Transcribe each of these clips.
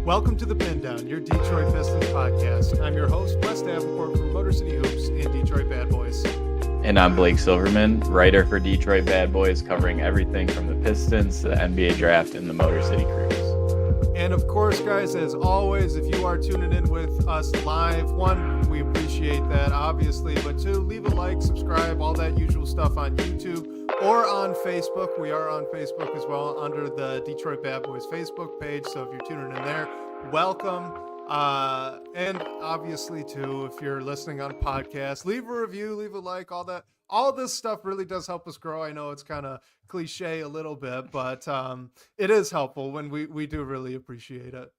Welcome to the Pindown, your Detroit Pistons podcast. I'm your host, Wes Davenport from Motor City Hoops and Detroit Bad Boys. And I'm Blake Silverman, writer for Detroit Bad Boys, covering everything from the Pistons to the NBA draft and the Motor City Cruise. And of course, guys, as always, if you are tuning in with us live, one, we appreciate that, obviously, but two, leave a like, subscribe, all that usual stuff on YouTube or on Facebook. We are on Facebook as well under the Detroit Bad Boys Facebook page, so if you're tuning in there, welcome. And obviously, too, if you're listening on podcast, leave a review, leave a like, all that. All this stuff really does help us grow. I know it's kind of cliche a little bit, but it is helpful when we do really appreciate it.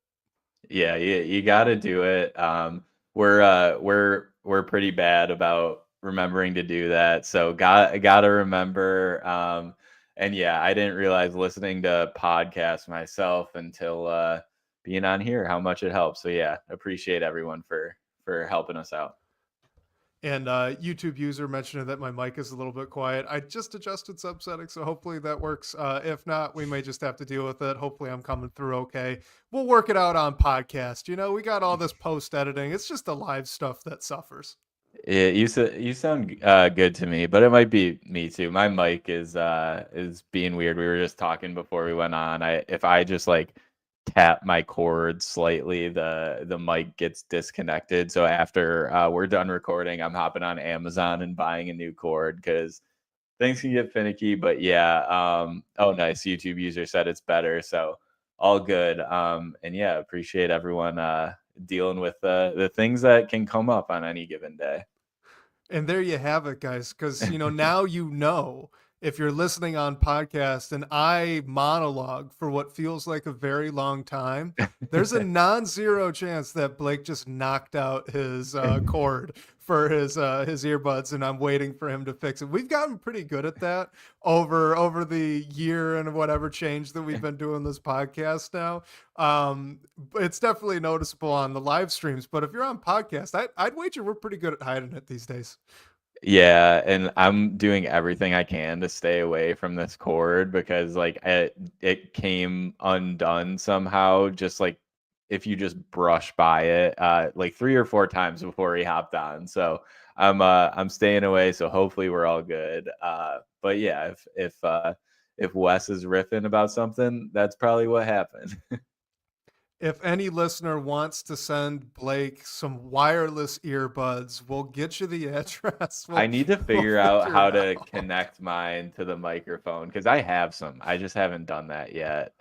Yeah, you got to do it. We're pretty bad about remembering to do that, so gotta remember. And yeah, I didn't realize listening to podcasts myself until being on here how much it helps. So yeah, appreciate everyone for helping us out. And YouTube user mentioned that my mic is a little bit quiet. I just adjusted sub settings, so hopefully that works. If not, we may just have to deal with it. Hopefully I'm coming through okay. We'll work it out on podcast. You know, we got all this post editing. It's just the live stuff that suffers. Yeah, you sound good to me, but it might be me too. My mic is being weird. We were just talking before we went on. If I just like tap my cord slightly, the mic gets disconnected. So after we're done recording, I'm hopping on Amazon and buying a new cord because things can get finicky. But yeah, oh nice, YouTube user said it's better, so all good. And yeah, appreciate everyone dealing with the things that can come up on any given day. And there you have it, guys, because now if you're listening on podcast and I monologue for what feels like a very long time, there's a non-zero chance that Blake just knocked out his cord for his earbuds, and I'm waiting for him to fix it. We've gotten pretty good at that over the year and whatever change that we've been doing this podcast now. It's definitely noticeable on the live streams, but if you're on podcast, I'd wager we're pretty good at hiding it these days. Yeah, and I'm doing everything I can to stay away from this cord because like it came undone somehow, just like if you just brush by it like 3 or 4 times before he hopped on. So I'm staying away, so hopefully we're all good. But yeah, if Wes is riffing about something, that's probably what happened. If any listener wants to send Blake some wireless earbuds, we'll get you the address. I need to figure out how to connect mine to the microphone because I have some. I just haven't done that yet.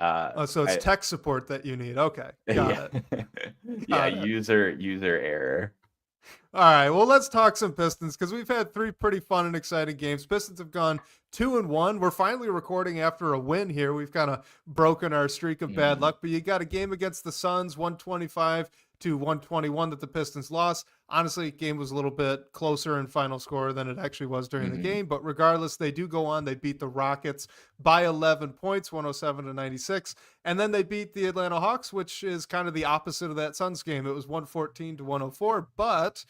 So it's tech support that you need. Okay, got it. Yeah, user error. All right, well, let's talk some Pistons because we've had 3 pretty fun and exciting games. Pistons have gone 2-1. We're finally recording after a win here. We've kind of broken our streak of bad luck, but you got a game against the Suns, 125-121 that the Pistons lost. Honestly, the game was a little bit closer in final score than it actually was during the game, but regardless, they do go on. They beat the Rockets by 11 points, 107-96, and then they beat the Atlanta Hawks, which is kind of the opposite of that Suns game. It was 114-104, but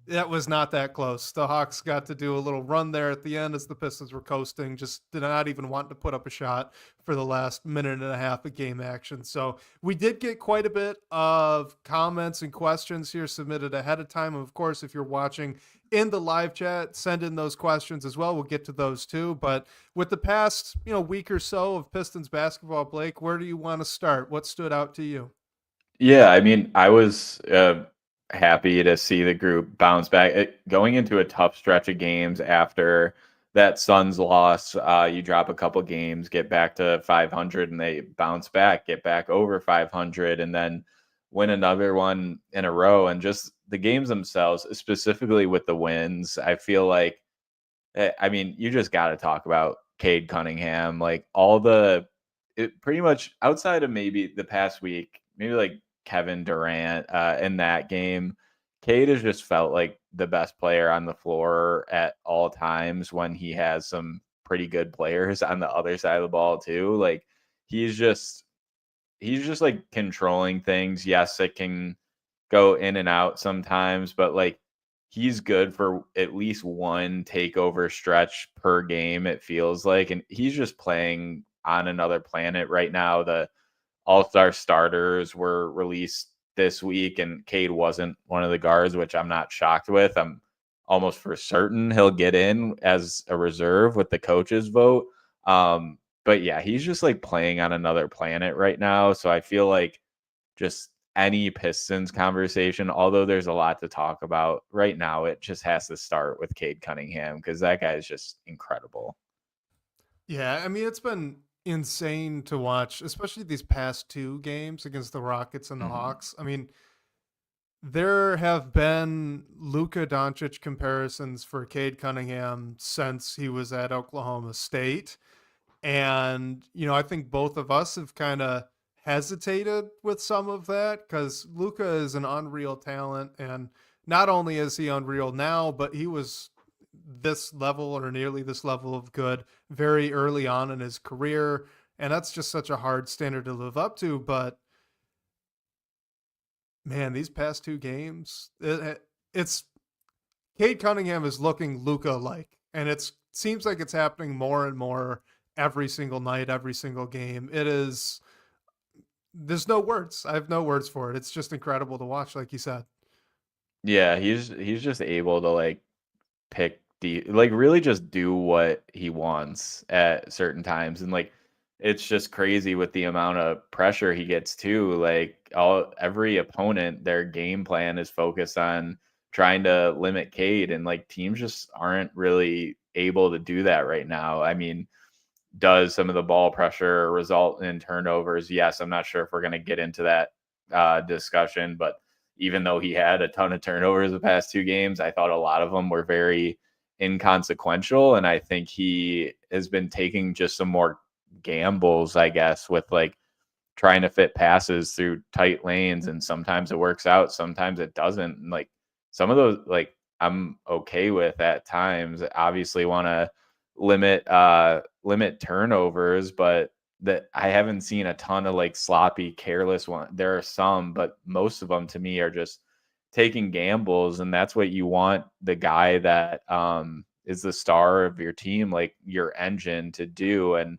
that was not that close. The Hawks got to do a little run there at the end as the Pistons were coasting, just did not even want to put up a shot for the last minute and a half of game action. So we did get quite a bit of comments and questions here submitted ahead of time. And of course, if you're watching in the live chat, send in those questions as well. We'll get to those too. But with the past, week or so of Pistons basketball, Blake, where do you want to start? What stood out to you? Yeah, I mean, I was happy to see the group bounce back. Going into a tough stretch of games after that Suns loss, you drop a couple games, get back to 500, and they bounce back, get back over 500, and then win another one in a row. And just the games themselves, specifically with the wins, I feel like, I mean, you just got to talk about Cade Cunningham. Like pretty much outside of maybe the past week, maybe like Kevin Durant in that game, Cade has just felt like the best player on the floor at all times when he has some pretty good players on the other side of the ball too. Like he's just like controlling things. Yes, it can go in and out sometimes, but like he's good for at least one takeover stretch per game, it feels like, and he's just playing on another planet right now. all-star starters were released this week, and Cade wasn't one of the guards, which I'm not shocked with. I'm almost for certain he'll get in as a reserve with the coaches vote. But yeah, he's just like playing on another planet right now. So I feel like just any Pistons conversation, although there's a lot to talk about right now, it just has to start with Cade Cunningham because that guy is just incredible. Yeah, I mean, it's been insane to watch, especially these past 2 games against the Rockets and the Hawks. I mean, there have been Luka Doncic comparisons for Cade Cunningham since he was at Oklahoma State. And, I think both of us have kind of hesitated with some of that because Luka is an unreal talent. And not only is he unreal now, but he was this level or nearly this level of good very early on in his career. And that's just such a hard standard to live up to. But man, these past 2 games, it's Cade Cunningham is looking Luka-like, and it seems like it's happening more and more every single night, every single game. It is. There's no words. I have no words for it. It's just incredible to watch, like you said. Yeah, he's just able to like pick really just do what he wants at certain times, and like it's just crazy with the amount of pressure he gets too. Like every opponent, their game plan is focused on trying to limit Cade, and like teams just aren't really able to do that right now. I mean, does some of the ball pressure result in turnovers? Yes, I'm not sure if we're going to get into that discussion, but even though he had a ton of turnovers the past 2 games, I thought a lot of them were very inconsequential. And I think he has been taking just some more gambles, I guess, with like trying to fit passes through tight lanes. And sometimes it works out, sometimes it doesn't. And like some of those, like I'm okay with at times. Obviously want to limit turnovers, but that I haven't seen a ton of like sloppy, careless one. There are some, but most of them to me are just taking gambles, and that's what you want the guy that is the star of your team, like your engine, to do. And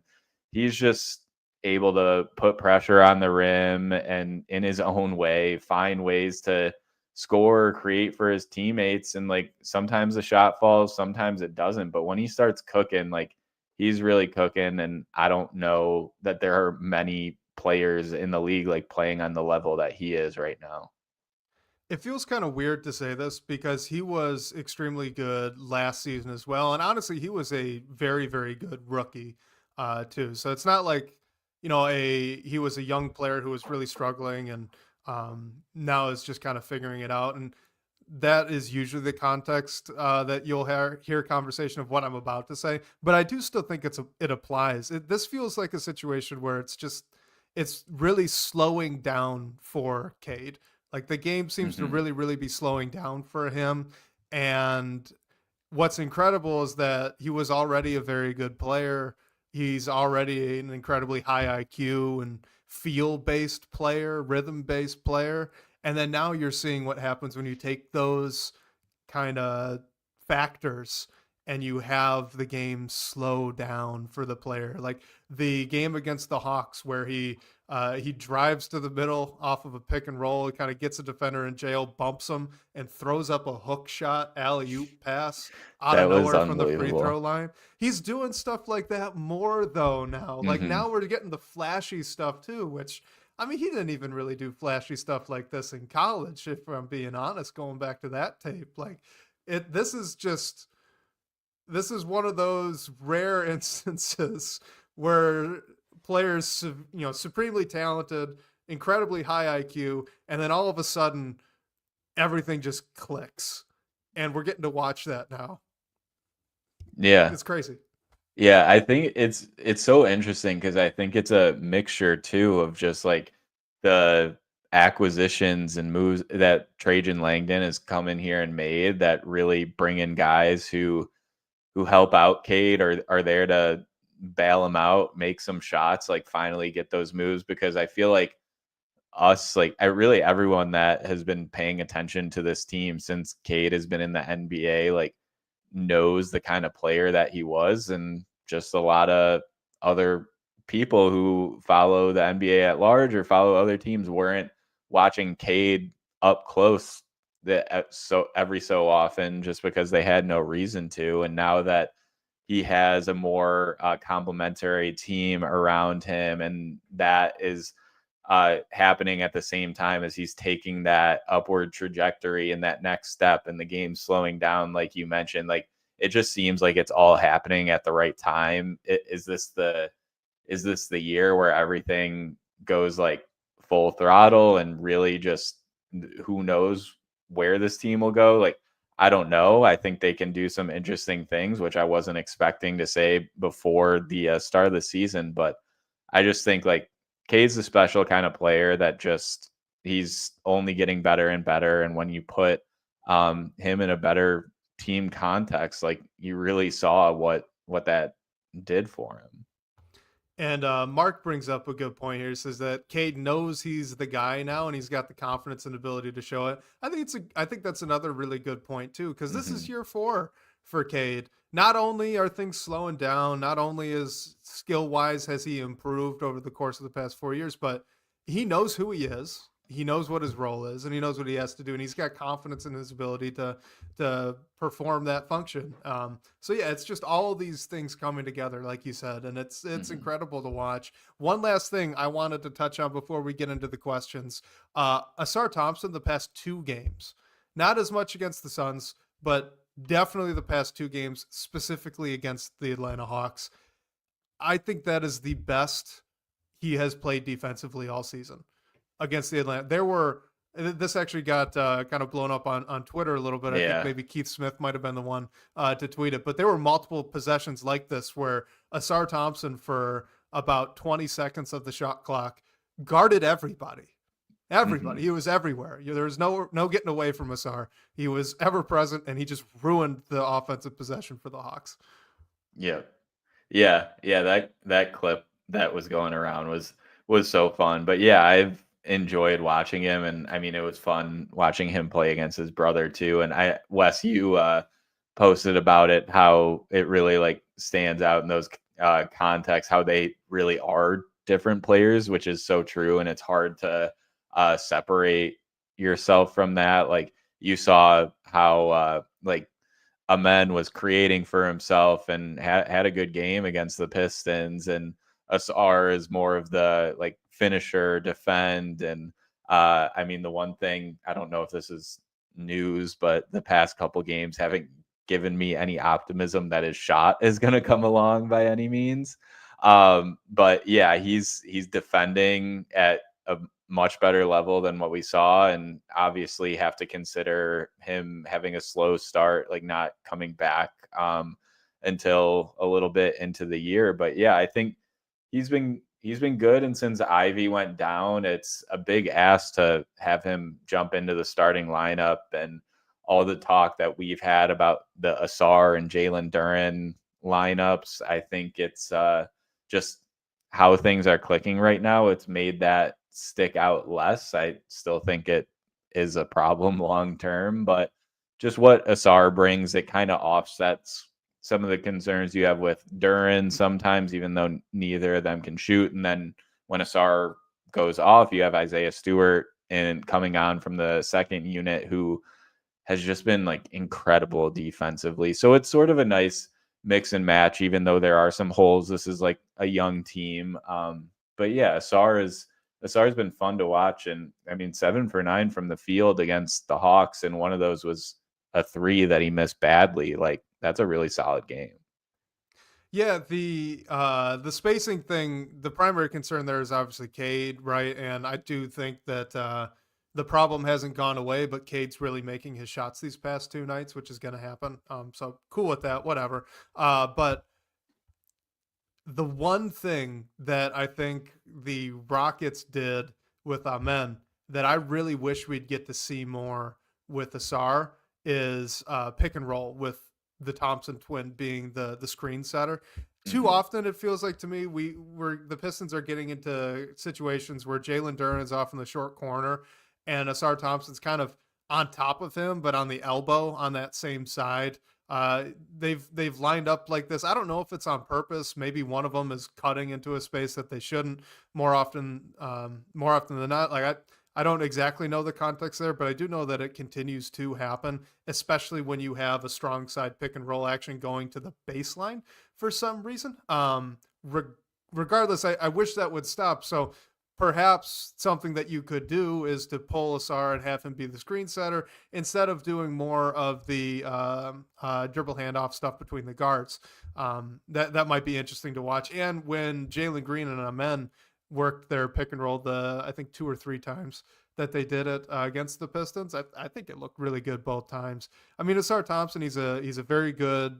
he's just able to put pressure on the rim and in his own way find ways to score, create for his teammates. And like sometimes the shot falls, sometimes it doesn't. But when he starts cooking, like he's really cooking. And I don't know that there are many players in the league like playing on the level that he is right now. It feels kind of weird to say this because he was extremely good last season as well. And honestly, he was a very, very good rookie too. So it's not like, he was a young player who was really struggling and now is just kind of figuring it out. And that is usually the context that you'll hear conversation of what I'm about to say. But I do still think it applies. This feels like a situation where it's really slowing down for Cade. Like the game seems to really, really be slowing down for him. And what's incredible is that he was already a very good player. He's already an incredibly high IQ and feel-based player, rhythm-based player. And then now you're seeing what happens when you take those kind of factors and you have the game slow down for the player. Like the game against the Hawks where he drives to the middle off of a pick and roll. He kind of gets a defender in jail, bumps him, and throws up a hook shot, alley-oop pass out of nowhere from the free throw line. He's doing stuff like that more, though, now. Like, now we're getting the flashy stuff, too, which, I mean, he didn't even really do flashy stuff like this in college, if I'm being honest, going back to that tape. Like, this is one of those rare instances where players, supremely talented, incredibly high IQ, and then all of a sudden everything just clicks, and we're getting to watch that now. Yeah, it's crazy. Yeah, I think it's so interesting because I think it's a mixture too of just like the acquisitions and moves that Trajan Langdon has come in here and made that really bring in guys who help out Cade or are there to bail him out, make some shots, like finally get those moves. Because I feel like everyone that has been paying attention to this team since Cade has been in the NBA, like knows the kind of player that he was, and just a lot of other people who follow the NBA at large or follow other teams weren't watching Cade up close so every so often just because they had no reason to. And now that he has a more complementary team around him, and that is happening at the same time as he's taking that upward trajectory and that next step, and the game slowing down, like you mentioned, like it just seems like it's all happening at the right time. Is this the year where everything goes like full throttle and really just who knows where this team will go? Like, I don't know. I think they can do some interesting things, which I wasn't expecting to say before the start of the season. But I just think like Cade's a special kind of player that just he's only getting better and better. And when you put him in a better team context, like you really saw what that did for him. And Mark brings up a good point here. He says that Cade knows he's the guy now, and he's got the confidence and ability to show it. I think that's another really good point too, because this is year 4 for Cade. Not only are things slowing down, not only is skill wise has he improved over the course of the past 4 years, but he knows who he is. He knows what his role is, and he knows what he has to do, and he's got confidence in his ability to perform that function. So yeah, it's just all these things coming together, like you said, and it's incredible to watch. One last thing I wanted to touch on before we get into the questions: Ausar Thompson, the past 2 games, not as much against the Suns, but definitely the past 2 games, specifically against the Atlanta Hawks. I think that is the best he has played defensively all season against the Atlanta. This actually got kind of blown up on Twitter a little bit. I think maybe Keith Smith might have been the one to tweet it, but there were multiple possessions like this where Ausar Thompson, for about 20 seconds of the shot clock, guarded everybody. He was everywhere. There was no getting away from Ausar. He was ever present, and he just ruined the offensive possession for the Hawks. Yeah. That clip that was going around was so fun. But yeah, I've enjoyed watching him, and I mean it was fun watching him play against his brother too. And Wes, you posted about it, how it really like stands out in those contexts, how they really are different players, which is so true. And it's hard to separate yourself from that. Like you saw how like Amen was creating for himself and had a good game against the Pistons, and Ausar is more of the like finisher, defend. And I mean, the one thing, I don't know if this is news, but the past couple games haven't given me any optimism that his shot is going to come along by any means. But yeah, he's defending at a much better level than what we saw, and obviously have to consider him having a slow start, like not coming back until a little bit into the year. But yeah, I think he's been good, and since Ivy went down, it's a big ask to have him jump into the starting lineup. And all the talk that we've had about the Ausar and Jalen Duren lineups, I think it's just how things are clicking right now. It's made that stick out less. I still think it is a problem long term, but just what Ausar brings, it kind of offsets some of the concerns you have with Duren sometimes, even though neither of them can shoot. And then when Ausar goes off, you have Isaiah Stewart and coming on from the second unit, who has just been like incredible defensively. So it's sort of a nice mix and match, even though there are some holes. This is like a young team. But yeah, Ausar's been fun to watch. And I mean, 7 for 9 from the field against the Hawks, and one of those was a 3 that he missed badly. Like, that's a really solid game. Yeah, the spacing thing, the primary concern there is obviously Cade, right? And I do think that the problem hasn't gone away, but Cade's really making his shots these past 2 nights, which is going to happen. So cool with that, whatever. But the one thing that I think the Rockets did with Amen that I really wish we'd get to see more with Ausar is pick and roll, with the Thompson twin being the screen setter. Too often it feels like to me the Pistons are getting into situations where Jalen Duren is off in the short corner and Ausar Thompson's kind of on top of him, but on the elbow on that same side. They've lined up like this. I don't know if it's on purpose. Maybe one of them is cutting into a space that they shouldn't. More often than not, like I don't exactly know the context there, but I do know that it continues to happen, especially when you have a strong side pick and roll action going to the baseline for some reason. Re- Regardless, I wish that would stop. So perhaps something that you could do is to pull Ausar and have him be the screen setter instead of doing more of the dribble handoff stuff between the guards. That might be interesting to watch. And when Jalen Green and Amen worked their pick and roll I think 2 or 3 times that they did it against the Pistons, I think it looked really good both times. I mean, Ausar Thompson, he's a very good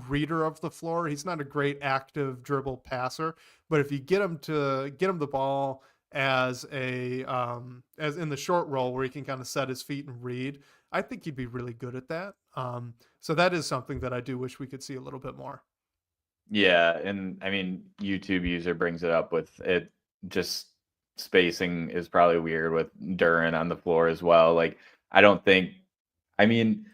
reader of the floor. He's not a great active dribble passer, but if you get him the ball as as in the short roll where he can kind of set his feet and read, I think he'd be really good at that. So that is something that I do wish we could see a little bit more. Yeah, and I mean, YouTube user brings it up with it. Just spacing is probably weird with Duran on the floor as well. Like, I don't think. I mean,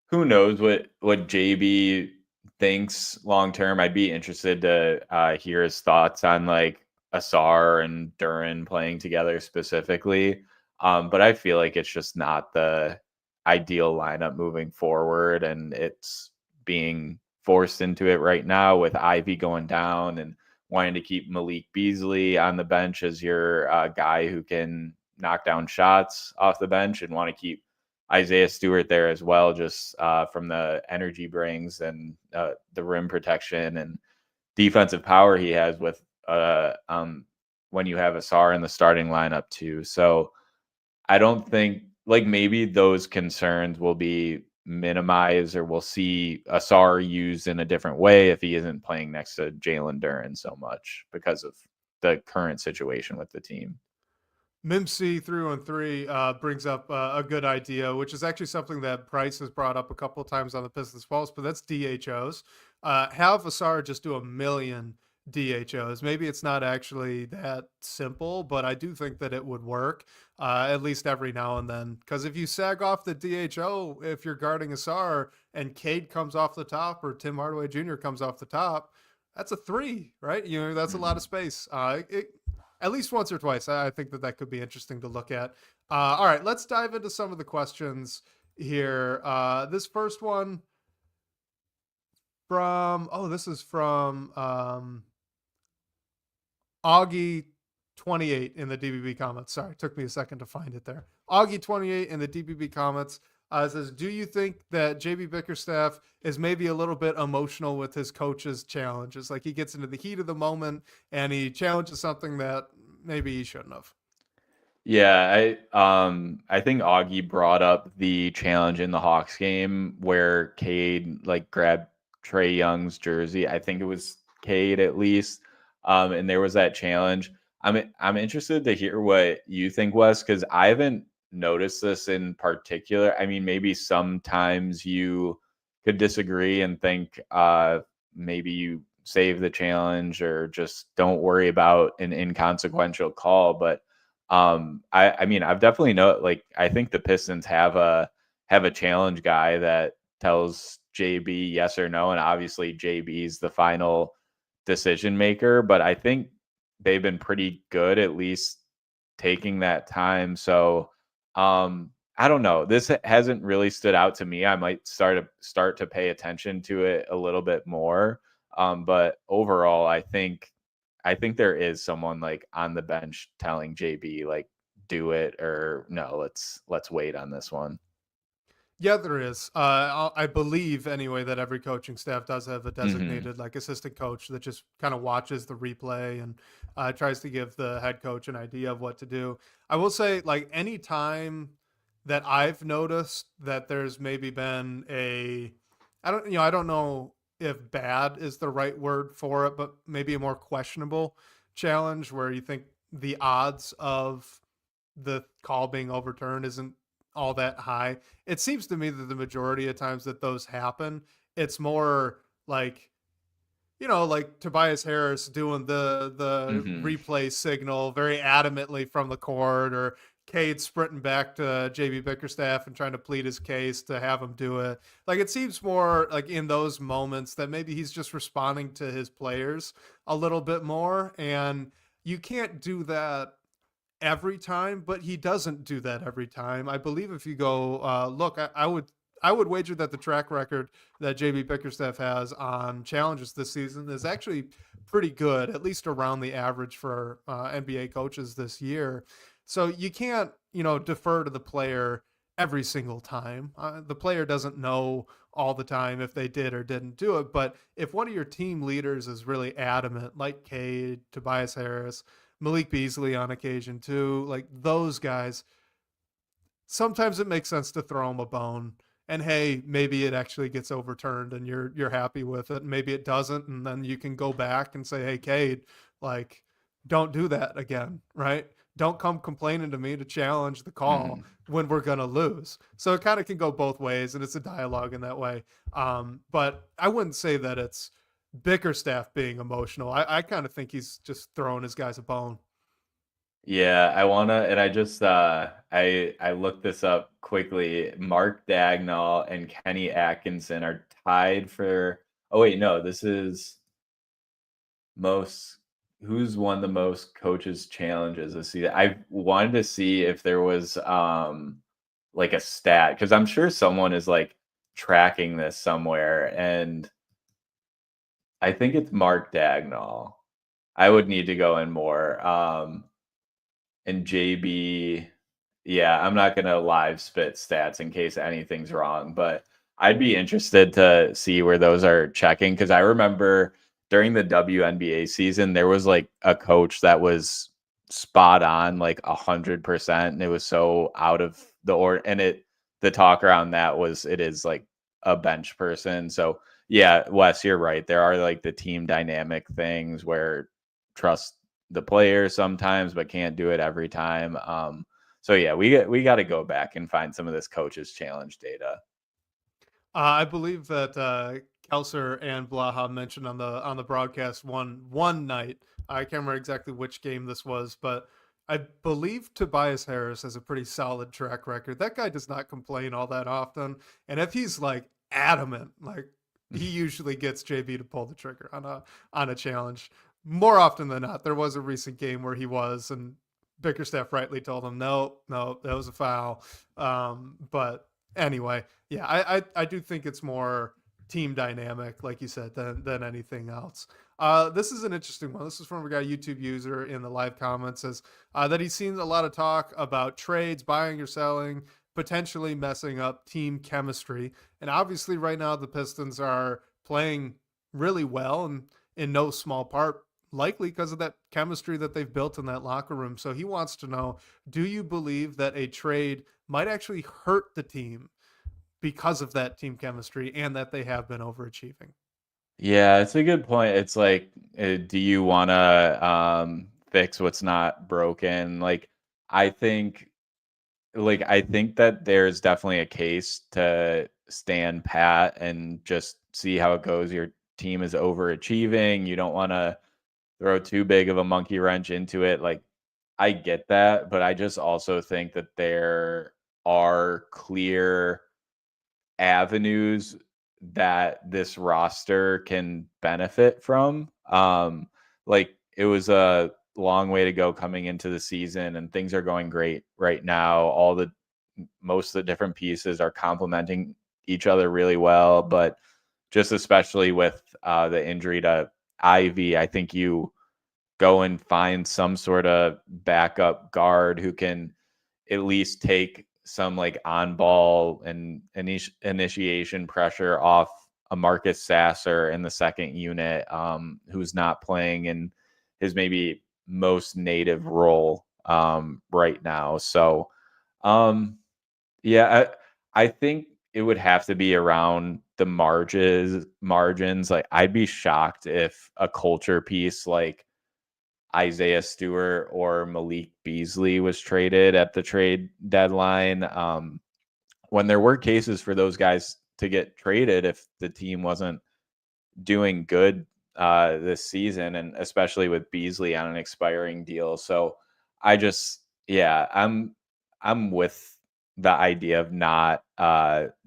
who knows what JB thinks long term? I'd be interested to hear his thoughts on like Ausar and Duran playing together specifically. But I feel like it's just not the ideal lineup moving forward, and it's being forced into it right now with Ivy going down and wanting to keep Malik Beasley on the bench as your guy who can knock down shots off the bench, and want to keep Isaiah Stewart there as well, just from the energy brings and the rim protection and defensive power he has with when you have Ausar in the starting lineup too. So I don't think, like, maybe those concerns will be minimized, or we'll see Ausar used in a different way if he isn't playing next to Jalen Duran so much because of the current situation with the team. Mimsy 313 brings up a good idea, which is actually something that Price has brought up a couple of times on the Pistons Pulse, but that's DHOs. Have Ausar just do 1,000,000 DHOs. Maybe it's not actually that simple, but I do think that it would work at least every now and then. Because if you sag off the DHO, if you're guarding Ausar and Cade comes off the top or Tim Hardaway Jr. comes off the top, that's a 3, right? You know, that's a lot of space. At least once or twice. I think that could be interesting to look at. All right, let's dive into some of the questions here. This first one this is from Augie28 in the DBB comments. Sorry, it took me a second to find it there. Augie28 in the DBB comments says, do you think that JB Bickerstaff is maybe a little bit emotional with his coach's challenges? Like, he gets into the heat of the moment and he challenges something that maybe he shouldn't have. Yeah, I think Augie brought up the challenge in the Hawks game where Cade like grabbed Trae Young's jersey. I think it was Cade at least. And there was that challenge. I'm interested to hear what you think, Wes, because I haven't noticed this in particular. I mean, maybe sometimes you could disagree and think maybe you save the challenge or just don't worry about an inconsequential call. But I mean, I've definitely I think the Pistons have a challenge guy that tells JB yes or no, and obviously JB's the final decision maker, but I think they've been pretty good at least taking that time. So I don't know. This hasn't really stood out to me. I might start to pay attention to it a little bit more. But overall, I think there is someone like on the bench telling JB like do it or no, let's wait on this one. Yeah, there is. I believe anyway that every coaching staff does have a designated like assistant coach that just kind of watches the replay and tries to give the head coach an idea of what to do. I will say, like, any time that I've noticed that there's maybe been I don't know if bad is the right word for it, but maybe a more questionable challenge where you think the odds of the call being overturned isn't all that high. It seems to me that the majority of times that those happen, it's more like, like Tobias Harris doing the replay signal very adamantly from the court, or Cade sprinting back to JB Bickerstaff and trying to plead his case to have him do it. Like, it seems more like in those moments that maybe he's just responding to his players a little bit more. And you can't do that every time, but he doesn't do that every time. I believe if you go look, I would wager that the track record that JB Bickerstaff has on challenges this season is actually pretty good, at least around the average for NBA coaches this year. So you can't, defer to the player every single time. The player doesn't know all the time if they did or didn't do it. But if one of your team leaders is really adamant, like Cade, Tobias Harris, Malik Beasley on occasion too, like those guys, sometimes it makes sense to throw them a bone. And hey, maybe it actually gets overturned and you're happy with it. Maybe it doesn't, and then you can go back and say, hey, Cade, like, don't do that again, right? Don't come complaining to me to challenge the call when we're gonna lose. So it kind of can go both ways, and it's a dialogue in that way. But I wouldn't say that it's Bickerstaff being emotional. I kind of think he's just throwing his guys a bone. Yeah, I wanna, and I just I looked this up quickly. Mark Dagnall and Kenny Atkinson are tied for. Oh wait, no, this is most. Who's won the most coaches challenges this season? I wanted to see if there was like a stat, because I'm sure someone is like tracking this somewhere, and I think it's Mark Dagnall. I would need to go in more. And JB, yeah, I'm not gonna live spit stats in case anything's wrong, but I'd be interested to see where those are checking, because I remember during the WNBA season there was like a coach that was spot on like 100%, and it was so out of the order. And the talk around that was it is like a bench person. So yeah, Wes, you're right. There are like the team dynamic things where trust the player sometimes, but can't do it every time. So yeah, we got to go back and find some of this coaches challenge data. I believe that Kelser and Blaha mentioned on the broadcast one night. I can't remember exactly which game this was, but I believe Tobias Harris has a pretty solid track record. That guy does not complain all that often, and if he's like adamant, like he usually gets JB to pull the trigger on a challenge more often than not. There was a recent game where he was, and Bickerstaff rightly told him, no, that was a foul. But anyway, yeah, I do think it's more team dynamic, like you said, than anything else. This is an interesting one. This is from a guy, YouTube user, in the live comments, says that he's seen a lot of talk about trades, buying or selling, potentially messing up team chemistry. And obviously right now the Pistons are playing really well, and in no small part likely because of that chemistry that they've built in that locker room. So he wants to know, do you believe that a trade might actually hurt the team because of that team chemistry and that they have been overachieving? Yeah, it's a good point. It's like, do you want to fix what's not broken? I think, I think that there's definitely a case to stand pat and just see how it goes. Your team is overachieving. You don't want to throw too big of a monkey wrench into it. Like, I get that, but I just also think that there are clear avenues that this roster can benefit from. It was a long way to go coming into the season, and things are going great right now. Most of the different pieces are complementing each other really well, but just especially with the injury to Ivy, I think you go and find some sort of backup guard who can at least take some like on ball and initiation pressure off a Marcus Sasser in the second unit, who's not playing in his maybe most native role right now. So yeah, I think it would have to be around the margins. Like, I'd be shocked if a culture piece like Isaiah Stewart or Malik Beasley was traded at the trade deadline. When there were cases for those guys to get traded if the team wasn't doing good this season, and especially with Beasley on an expiring deal. So I'm I'm with the idea of not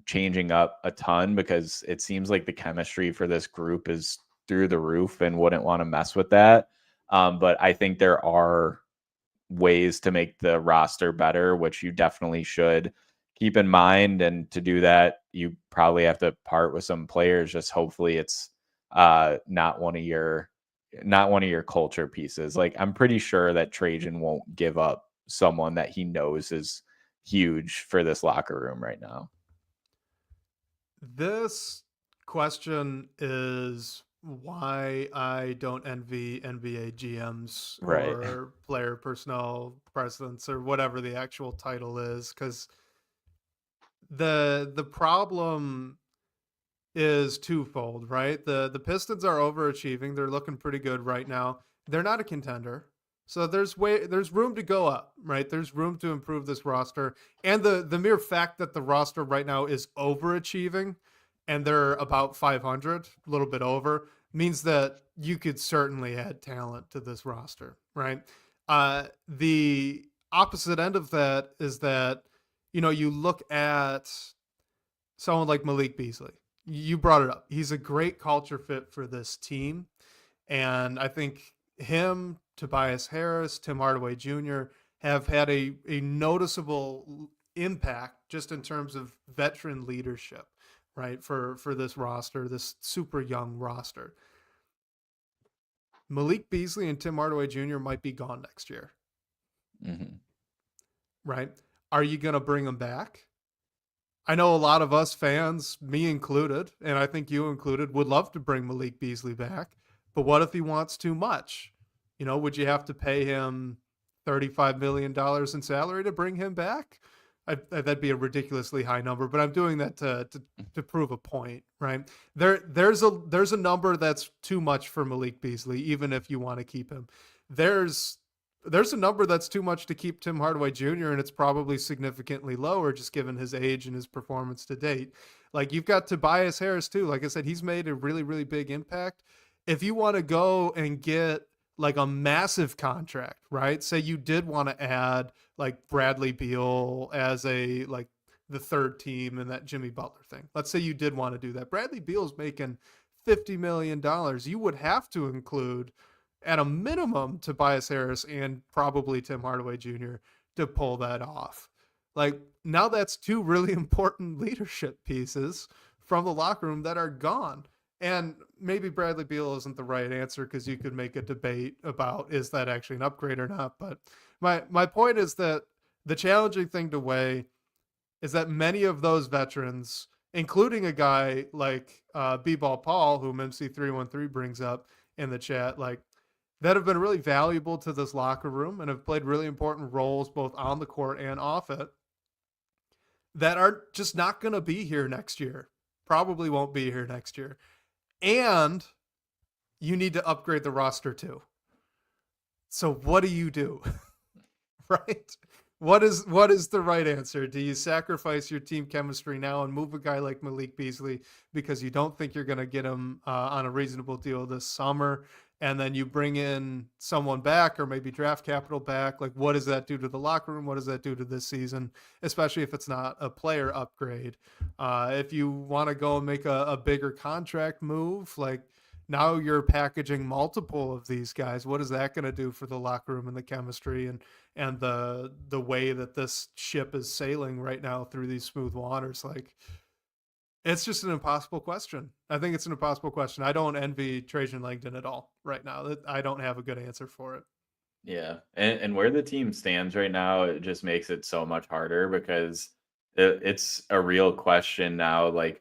changing up a ton, because it seems like the chemistry for this group is through the roof and wouldn't want to mess with that. But I think there are ways to make the roster better, which you definitely should keep in mind. And to do that, you probably have to part with some players. Just hopefully it's not one of your culture pieces. Like, I'm pretty sure that Trajan won't give up someone that he knows is huge for this locker room right now. This question is why I don't envy NBA GMs Right. or player personnel presidents or whatever the actual title is, because the problem is twofold, right? The Pistons are overachieving. They're looking pretty good right now. They're not a contender. So there's room to go up, right? There's room to improve this roster. And the mere fact that the roster right now is overachieving and they're about 500, a little bit over, means that you could certainly add talent to this roster, right? The opposite end of that is that, you look at someone like Malik Beasley. You brought it up. He's a great culture fit for this team. And I think him, Tobias Harris, Tim Hardaway Jr. have had a noticeable impact just in terms of veteran leadership, right? For this roster, this super young roster. Malik Beasley and Tim Hardaway Jr. might be gone next year. Mm-hmm. Right? Are you going to bring them back? I know a lot of us fans, me included, and I think you included, would love to bring Malik Beasley back. But what if he wants too much? Would you have to pay him $35 million in salary to bring him back? That'd be a ridiculously high number, but I'm doing that to prove a point, right? There's a number that's too much for Malik Beasley, even if you want to keep him. There's a number that's too much to keep Tim Hardaway Jr., and it's probably significantly lower just given his age and his performance to date. Like, you've got Tobias Harris too. Like I said, he's made a really, really big impact. If you want to go and get like a massive contract, right? Say you did want to add like Bradley Beal as the third team in that Jimmy Butler thing. Let's say you did want to do that. Bradley Beal's making $50 million. You would have to include at a minimum Tobias Harris and probably Tim Hardaway Jr. to pull that off. Like, now that's two really important leadership pieces from the locker room that are gone. And maybe Bradley Beal isn't the right answer, because you could make a debate about, is that actually an upgrade or not? But my point is that the challenging thing to weigh is that many of those veterans, including a guy like B-Ball Paul, whom MC313 brings up in the chat, like, that have been really valuable to this locker room and have played really important roles both on the court and off it, that are just not going to be here next year. Probably won't be here next year. And you need to upgrade the roster too. So what do you do? Right? What is the right answer? Do you sacrifice your team chemistry now and move a guy like Malik Beasley because you don't think you're going to get him on a reasonable deal this summer, and then you bring in someone back or maybe draft capital back? Like, what does that do to the locker room? What does that do to this season, especially if it's not a player upgrade? If you want to go and make a bigger contract move, like, now you're packaging multiple of these guys. What is that going to do for the locker room and the chemistry and the way that this ship is sailing right now through these smooth waters? Like, it's just an impossible question. I think it's an impossible question. I don't envy Trajan Langdon at all right now. I don't have a good answer for it. Yeah. And where the team stands right now, it just makes it so much harder, because it's a real question now. Like,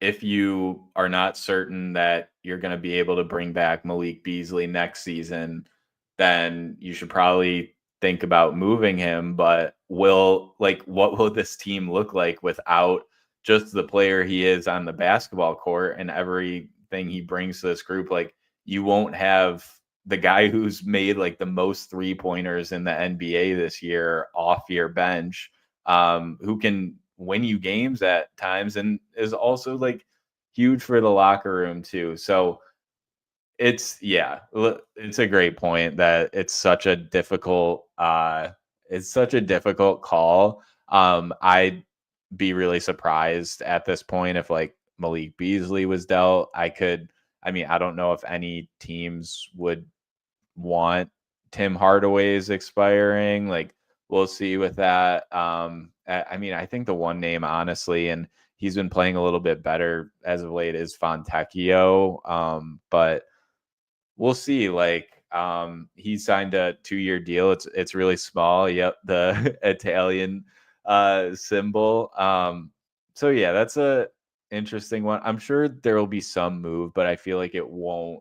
if you are not certain that you're going to be able to bring back Malik Beasley next season, then you should probably think about moving him. But what will this team look like without just the player he is on the basketball court and everything he brings to this group? Like, you won't have the guy who's made like the most 3-pointers in the NBA this year off your bench, who can win you games at times and is also like huge for the locker room too. So it's a great point that it's such a difficult it's such a difficult call. I'd be really surprised at this point if like Malik Beasley was dealt. I mean, I don't know if any teams would want Tim Hardaway's expiring. Like, we'll see with that. I mean, I think the one name, honestly, and he's been playing a little bit better as of late, is Fontecchio. But we'll see. Like, he signed a 2-year deal. It's really small. Yep, the Italian symbol. So yeah, that's a interesting one. I'm sure there will be some move, but I feel like it won't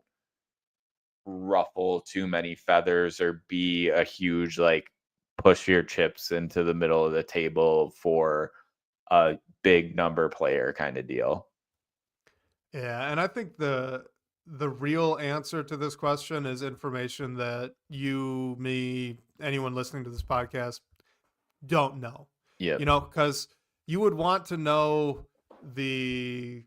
ruffle too many feathers or be a huge like push your chips into the middle of the table for a big number player kind of deal. Yeah, and I think the real answer to this question is information that you, me, anyone listening to this podcast don't know. Yep. You know, because you would want to know the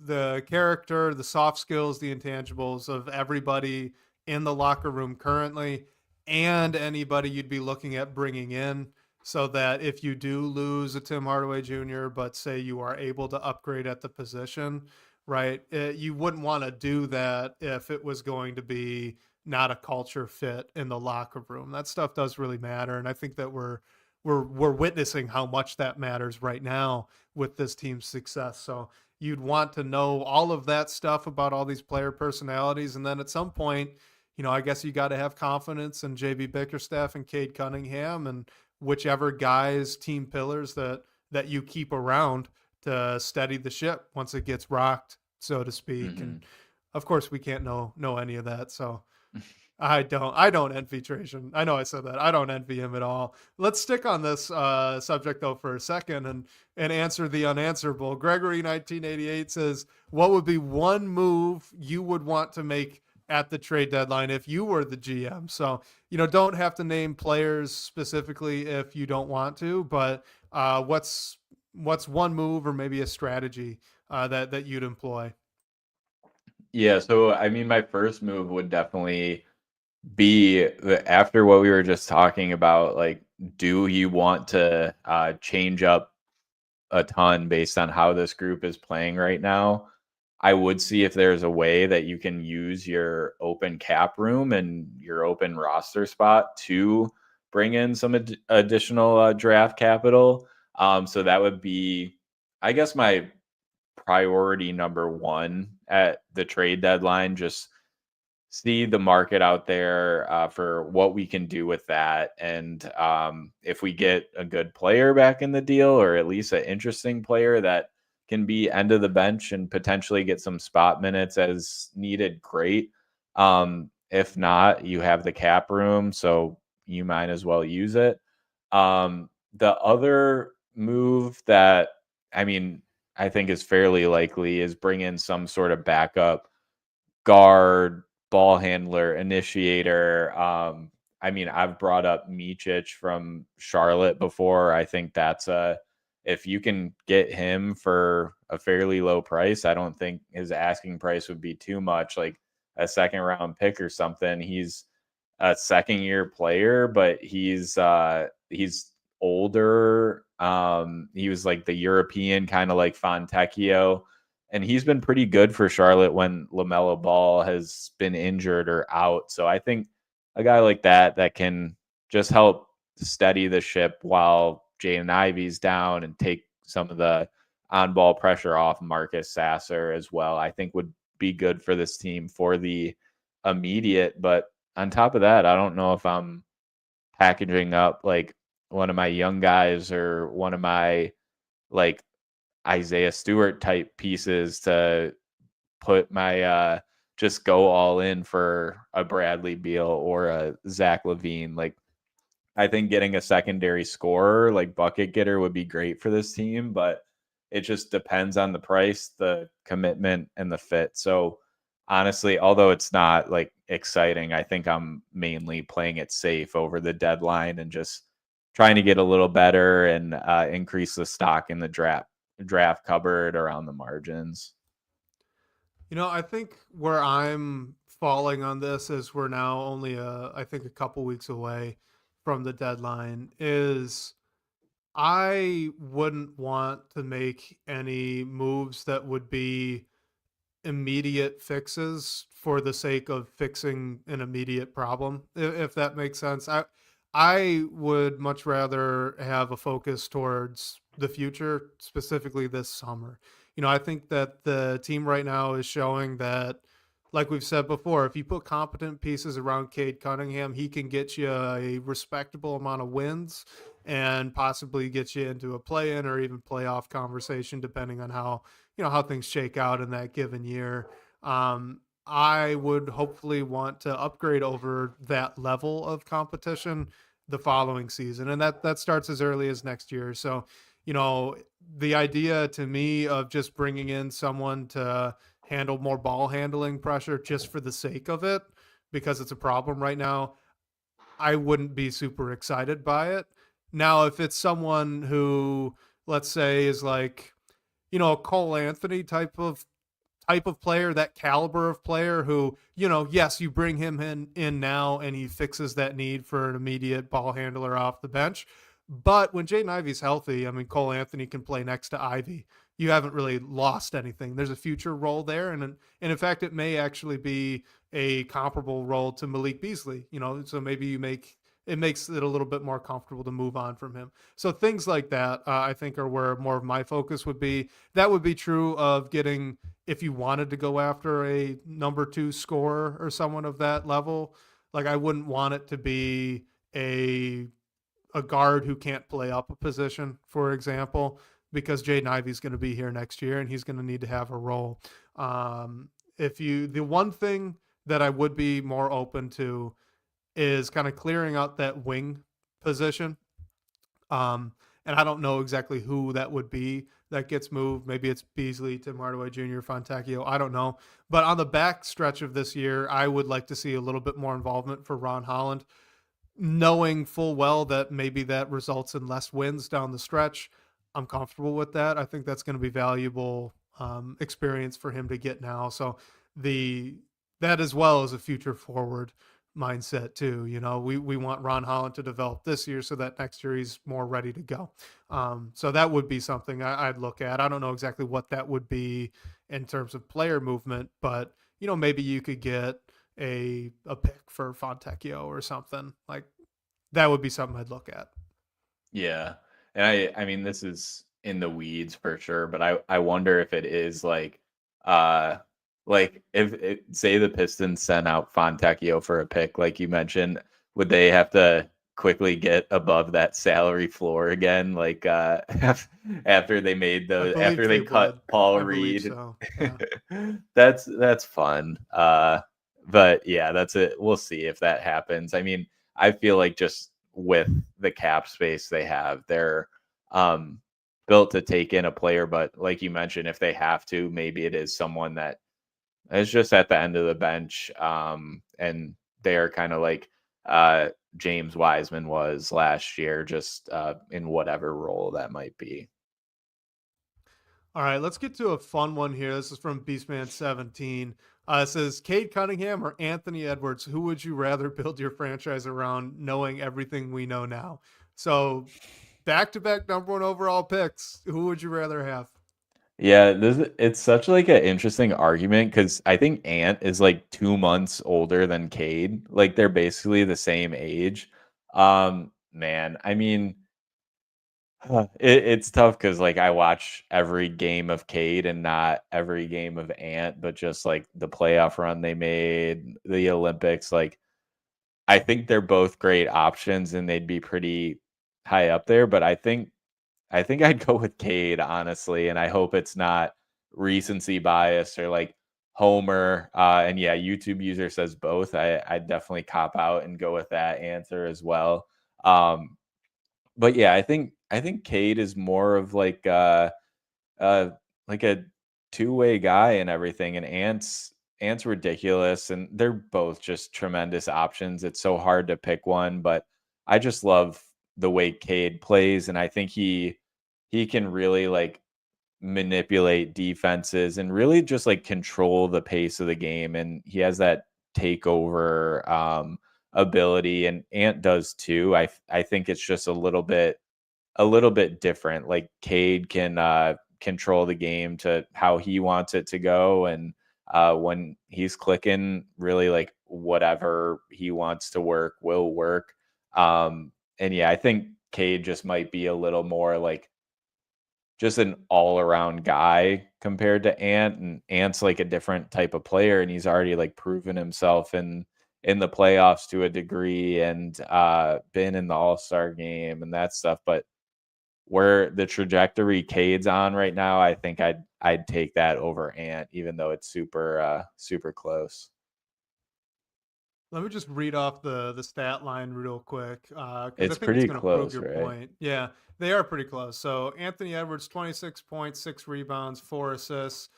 the character, the soft skills, the intangibles of everybody in the locker room currently, and anybody you'd be looking at bringing in, so that if you do lose a Tim Hardaway Jr., but say you are able to upgrade at the position, right? You wouldn't want to do that if it was going to be not a culture fit in the locker room. That stuff does really matter, and I think that we're witnessing how much that matters right now with this team's success. So you'd want to know all of that stuff about all these player personalities, and then at some point, you know, I guess you got to have confidence in JB Bickerstaff and Cade Cunningham and whichever guys, team pillars that you keep around to steady the ship once it gets rocked, so to speak. Mm-hmm. And of course, we can't know any of that. So I don't envy Trajan. I know I said that. I don't envy him at all. Let's stick on this subject though for a second and answer the unanswerable. Gregory 1988 says, "What would be one move you would want to make at the trade deadline if you were the GM?" So, you know, don't have to name players specifically if you don't want to, but what's one move or maybe a strategy that you'd employ? Yeah, so I mean, my first move would definitely be after what we were just talking about. Like, do you want to change up a ton based on how this group is playing right now? I would see if there's a way that you can use your open cap room and your open roster spot to bring in some additional draft capital. So that would be, I guess, my priority number one at the trade deadline. Just see the market out there for what we can do with that. And if we get a good player back in the deal, or at least an interesting player that can be end of the bench and potentially get some spot minutes as needed, great. If not, you have the cap room, so you might as well use it. The other move that, I mean, I think is fairly likely is bring in some sort of backup guard, ball handler, initiator. I mean, I've brought up Micic from Charlotte before. I think that's if you can get him for a fairly low price, I don't think his asking price would be too much, like a second round pick or something. He's a second year player, but he's older. He was like the European kind of like Fontecchio, and he's been pretty good for Charlotte when LaMelo Ball has been injured or out. So I think a guy like that can just help steady the ship while Jaden Ivey's down and take some of the on-ball pressure off Marcus Sasser as well, I think would be good for this team for the immediate. But on top of that, I don't know if I'm packaging up like one of my young guys or one of my like Isaiah Stewart type pieces to put my just go all in for a Bradley Beal or a Zach LaVine. Like, I think getting a secondary scorer like bucket getter would be great for this team, but it just depends on the price, the commitment, and the fit. So honestly, although it's not like exciting, I think I'm mainly playing it safe over the deadline and just trying to get a little better and increase the stock in the draft cupboard around the margins. You know, I think where I'm falling on this is we're now only I think a couple weeks away from the deadline is I wouldn't want to make any moves that would be immediate fixes for the sake of fixing an immediate problem, if that makes sense. I would much rather have a focus towards the future, specifically this summer. I think that the team right now is showing that, like we've said before, if you put competent pieces around Cade Cunningham, he can get you a respectable amount of wins and possibly get you into a play-in or even playoff conversation, depending on how things shake out in that given year. I would hopefully want to upgrade over that level of competition the following season, and that starts as early as next year. So, the idea to me of just bringing in someone to handle more ball handling pressure just for the sake of it, because it's a problem right now, I wouldn't be super excited by it. Now, if it's someone who, let's say, is like, a Cole Anthony type of player, that caliber of player who, yes, you bring him in now and he fixes that need for an immediate ball handler off the bench. But when Jaden Ivey's healthy, I mean, Cole Anthony can play next to Ivey. You haven't really lost anything. There's a future role there. And in fact, it may actually be a comparable role to Malik Beasley, so maybe it makes it a little bit more comfortable to move on from him. So things like that, I think, are where more of my focus would be. That would be true of getting, if you wanted to go after a number 2 scorer or someone of that level. Like, I wouldn't want it to be a guard who can't play up a position, for example, because Jaden Ivey's going to be here next year and he's going to need to have a role. The one thing that I would be more open to is kind of clearing out that wing position. And I don't know exactly who that would be that gets moved. Maybe it's Beasley, Tim Hardaway Jr., Fontecchio. I don't know. But on the back stretch of this year, I would like to see a little bit more involvement for Ron Holland, knowing full well that maybe that results in less wins down the stretch. I'm comfortable with that. I think that's going to be valuable experience for him to get now. So that as well as a future forward mindset too. We want Ron Holland to develop this year so that next year he's more ready to go. So that would be something I'd look at. I don't know exactly what that would be in terms of player movement, but maybe you could get a pick for Fontecchio or something like that. Would be something I'd look at. Yeah. And I mean, this is in the weeds for sure, but I wonder if it is like if say the Pistons sent out Fontecchio for a pick, like you mentioned, would they have to quickly get above that salary floor again? Like after they made after they cut Paul Reed. So. Yeah. That's fun. But yeah, that's it. We'll see if that happens. I mean, I feel like just with the cap space they have, they're built to take in a player. But like you mentioned, if they have to, maybe it is someone that is just at the end of the bench. And they are kind of like James Wiseman was last year, just in whatever role that might be. All right, let's get to a fun one here. This is from Beastman17. It says, Cade Cunningham or Anthony Edwards, who would you rather build your franchise around, knowing everything we know now? So back-to-back number 1 overall picks. Who would you rather have? Yeah, it's such like an interesting argument because I think Ant is like 2 months older than Cade. Like they're basically the same age. Man, I mean, it's tough because like I watch every game of Cade and not every game of Ant, but just like the playoff run they made, the Olympics. Like I think they're both great options and they'd be pretty high up there. But I think I'd go with Cade, honestly, and I hope it's not recency bias or like Homer. And yeah, YouTube user says both. I'd definitely cop out and go with that answer as well. But yeah, I think Cade is more of like a two-way guy and everything, and Ant's ridiculous, and they're both just tremendous options. It's so hard to pick one, but I just love the way Cade plays, and I think he can really like manipulate defenses and really just like control the pace of the game, and he has that takeover ability, and Ant does too. I think it's just a little bit different. Like Cade can control the game to how he wants it to go, and when he's clicking, really like whatever he wants to work will work. And yeah, I think Cade just might be a little more like just an all-around guy compared to Ant, and Ant's like a different type of player, and he's already like proven himself in the playoffs to a degree, and been in the All-Star game and that stuff. But where the trajectory Cade's on right now, I think I'd take that over Ant, even though it's super close. Let me just read off the stat line real quick because I It's think it's pretty going to prove close, your right? point. Yeah, they are pretty close. So Anthony Edwards, 26 points, 6 rebounds, 4 assists,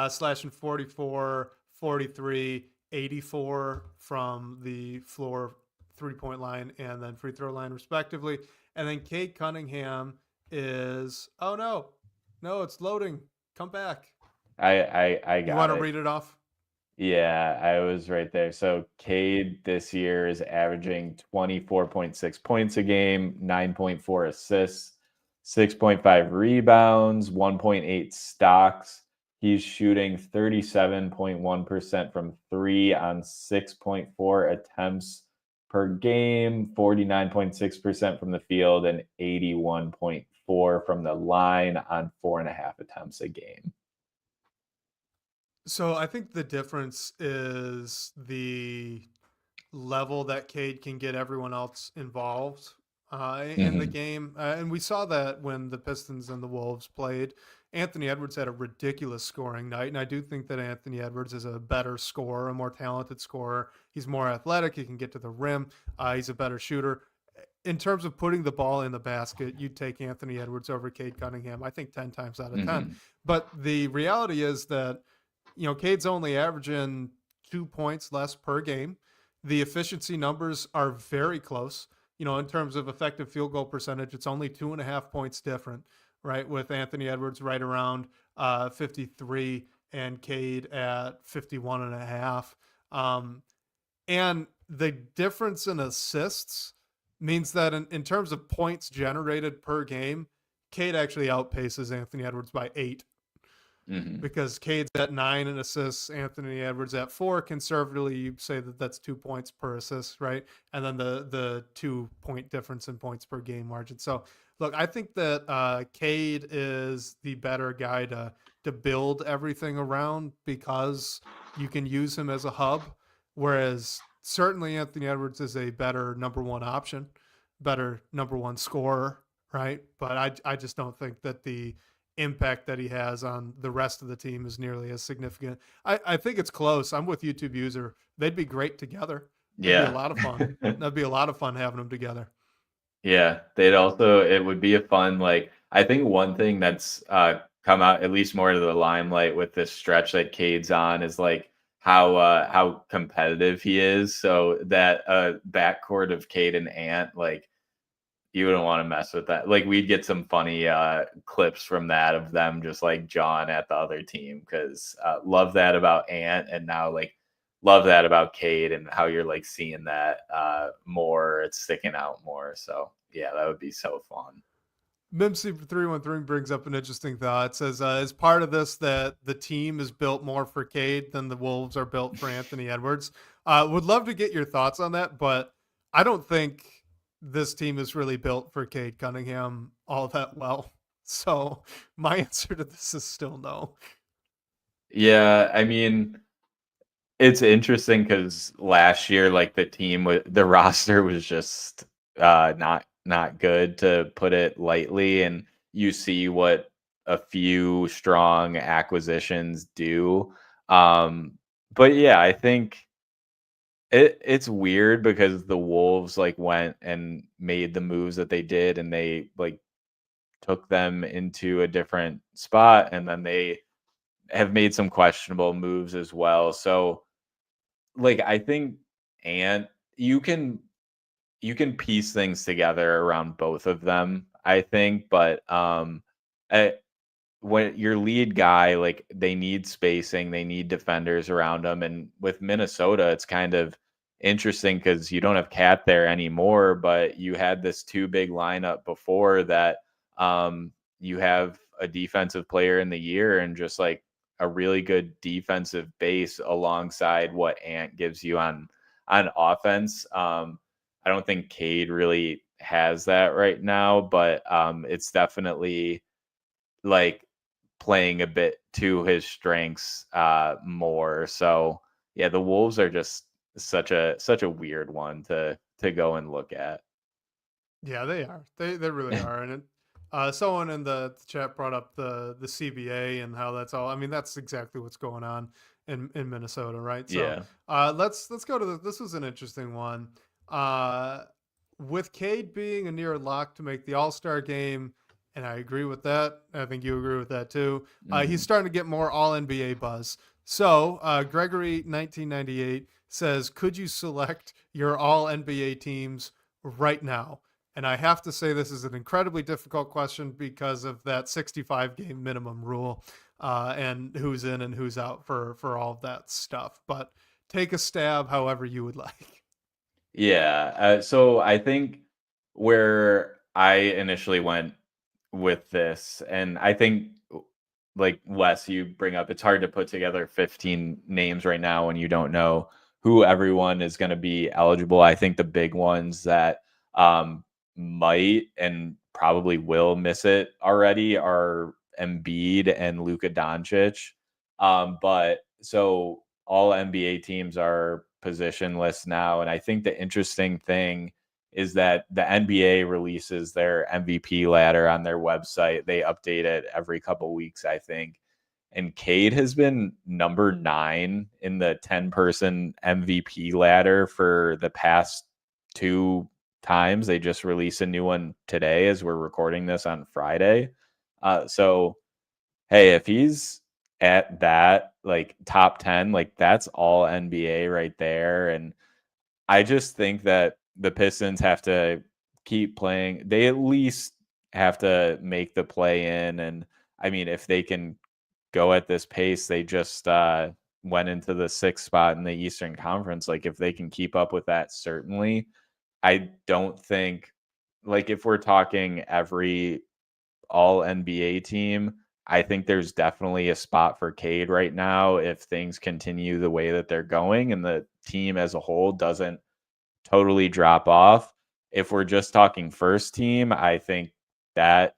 slashing 44, 43, 84 from the floor 3-point line and then free throw line, respectively. And then Cade Cunningham is, oh no, it's loading. Come back. I You got want to it. read it off? Yeah, I was right there. So Cade this year is averaging 24.6 points a game, 9.4 assists, 6.5 rebounds, 1.8 stocks. He's shooting 37.1% from three on 6.4 attempts per game, 49.6% from the field, and 81.4 from the line on 4.5 attempts a game. So I think the difference is the level that Cade can get everyone else involved in the Mhm. game. And we saw that when the Pistons and the Wolves played. Anthony Edwards had a ridiculous scoring night. And I do think that Anthony Edwards is a better scorer, a more talented scorer. He's more athletic. He can get to the rim. He's a better shooter. In terms of putting the ball in the basket, you'd take Anthony Edwards over Cade Cunningham, I think 10 times out of 10. Mhm. But the reality is that Cade's only averaging 2 points less per game. The efficiency numbers are very close. In terms of effective field goal percentage, it's only 2.5 points different, right? With Anthony Edwards right around 53 and Cade at 51 and a half. And the difference in assists means that in terms of points generated per game, Cade actually outpaces Anthony Edwards by 8 Mhm. because Cade's at 9 in assists, Anthony Edwards at 4. Conservatively, you say that that's 2 points per assist, right? And then the 2-point difference in points per game margin. So, look, I think that Cade is the better guy to build everything around because you can use him as a hub, whereas certainly Anthony Edwards is a better number one option, better number one scorer, right? But I just don't think that the impact that he has on the rest of the team is nearly as significant. I think it's close. I'm with YouTube user. They'd be great together. That'd be a Yeah. lot of fun. That'd be a lot of fun having them together. Yeah, it would be a fun, like, I think one thing that's come out at least more to the limelight with this stretch that Cade's on is like how competitive he is. So that backcourt of Cade and Ant, like, you wouldn't want to mess with that. Like, we'd get some funny clips from that of them just like jawing at the other team, because love that about Ant, and now like love that about Cade, and how you're like seeing that more. It's sticking out more. So yeah, that would be so fun. Mimsy 313 brings up an interesting thought. It says, as part of this, that the team is built more for Cade than the Wolves are built for Anthony Edwards. Would love to get your thoughts on that, but I don't think this team is really built for Cade Cunningham all that well. So my answer to this is still no. Yeah, I mean, it's interesting because last year, like, the roster was just not good, to put it lightly, and you see what a few strong acquisitions do. Um, but yeah, I think it's weird because the Wolves like went and made the moves that they did, and they like took them into a different spot, and then they have made some questionable moves as well. So like, I think, and you can piece things together around both of them, I think, but uh, when your lead guy, like, they need spacing, they need defenders around them, and with Minnesota, it's kind of interesting because you don't have Cat there anymore, but you had this two big lineup before that. You have a defensive player in the year and just like a really good defensive base alongside what Ant gives you on offense. I don't think Cade really has that right now, but it's definitely like playing a bit to his strengths more. So yeah, the Wolves are just such a weird one to go and look at. Yeah, they are. They really are. And someone in the chat brought up the CBA and how that's all. I mean, that's exactly what's going on in Minnesota, right? So Yeah. let's go to this was an interesting one. With Cade being a near lock to make the All-Star game, and I agree with that. I think you agree with that too. He's starting to get more All NBA buzz. So Gregory 1998 says, "Could you select your All NBA teams right now?" And I have to say this is an incredibly difficult question because of that 65 game minimum rule and who's in and who's out for all of that stuff. But take a stab however you would like. Yeah. So I think where I initially went with this, and I think like Wes, you bring up, it's hard to put together 15 names right now when you don't know who everyone is going to be eligible. I think the big ones that might and probably will miss it already are Embiid and Luka Doncic. But so all NBA teams are positionless now. And I think the interesting thing is that the NBA releases their MVP ladder on their website. They update it every couple weeks, I think. And Cade has been number 9 in the 10-person MVP ladder for the past 2 times. They just released a new one today as we're recording this on Friday. So, hey, if he's at that like top 10, like that's all NBA right there. And I just think that the Pistons have to keep playing. They at least have to make the play in. And I mean, if they can go at this pace, they just went into the 6th spot in the Eastern Conference. Like if they can keep up with that, certainly. I don't think, like if we're talking every all NBA team, I think there's definitely a spot for Cade right now if things continue the way that they're going and the team as a whole doesn't totally drop off. If we're just talking first team, I think that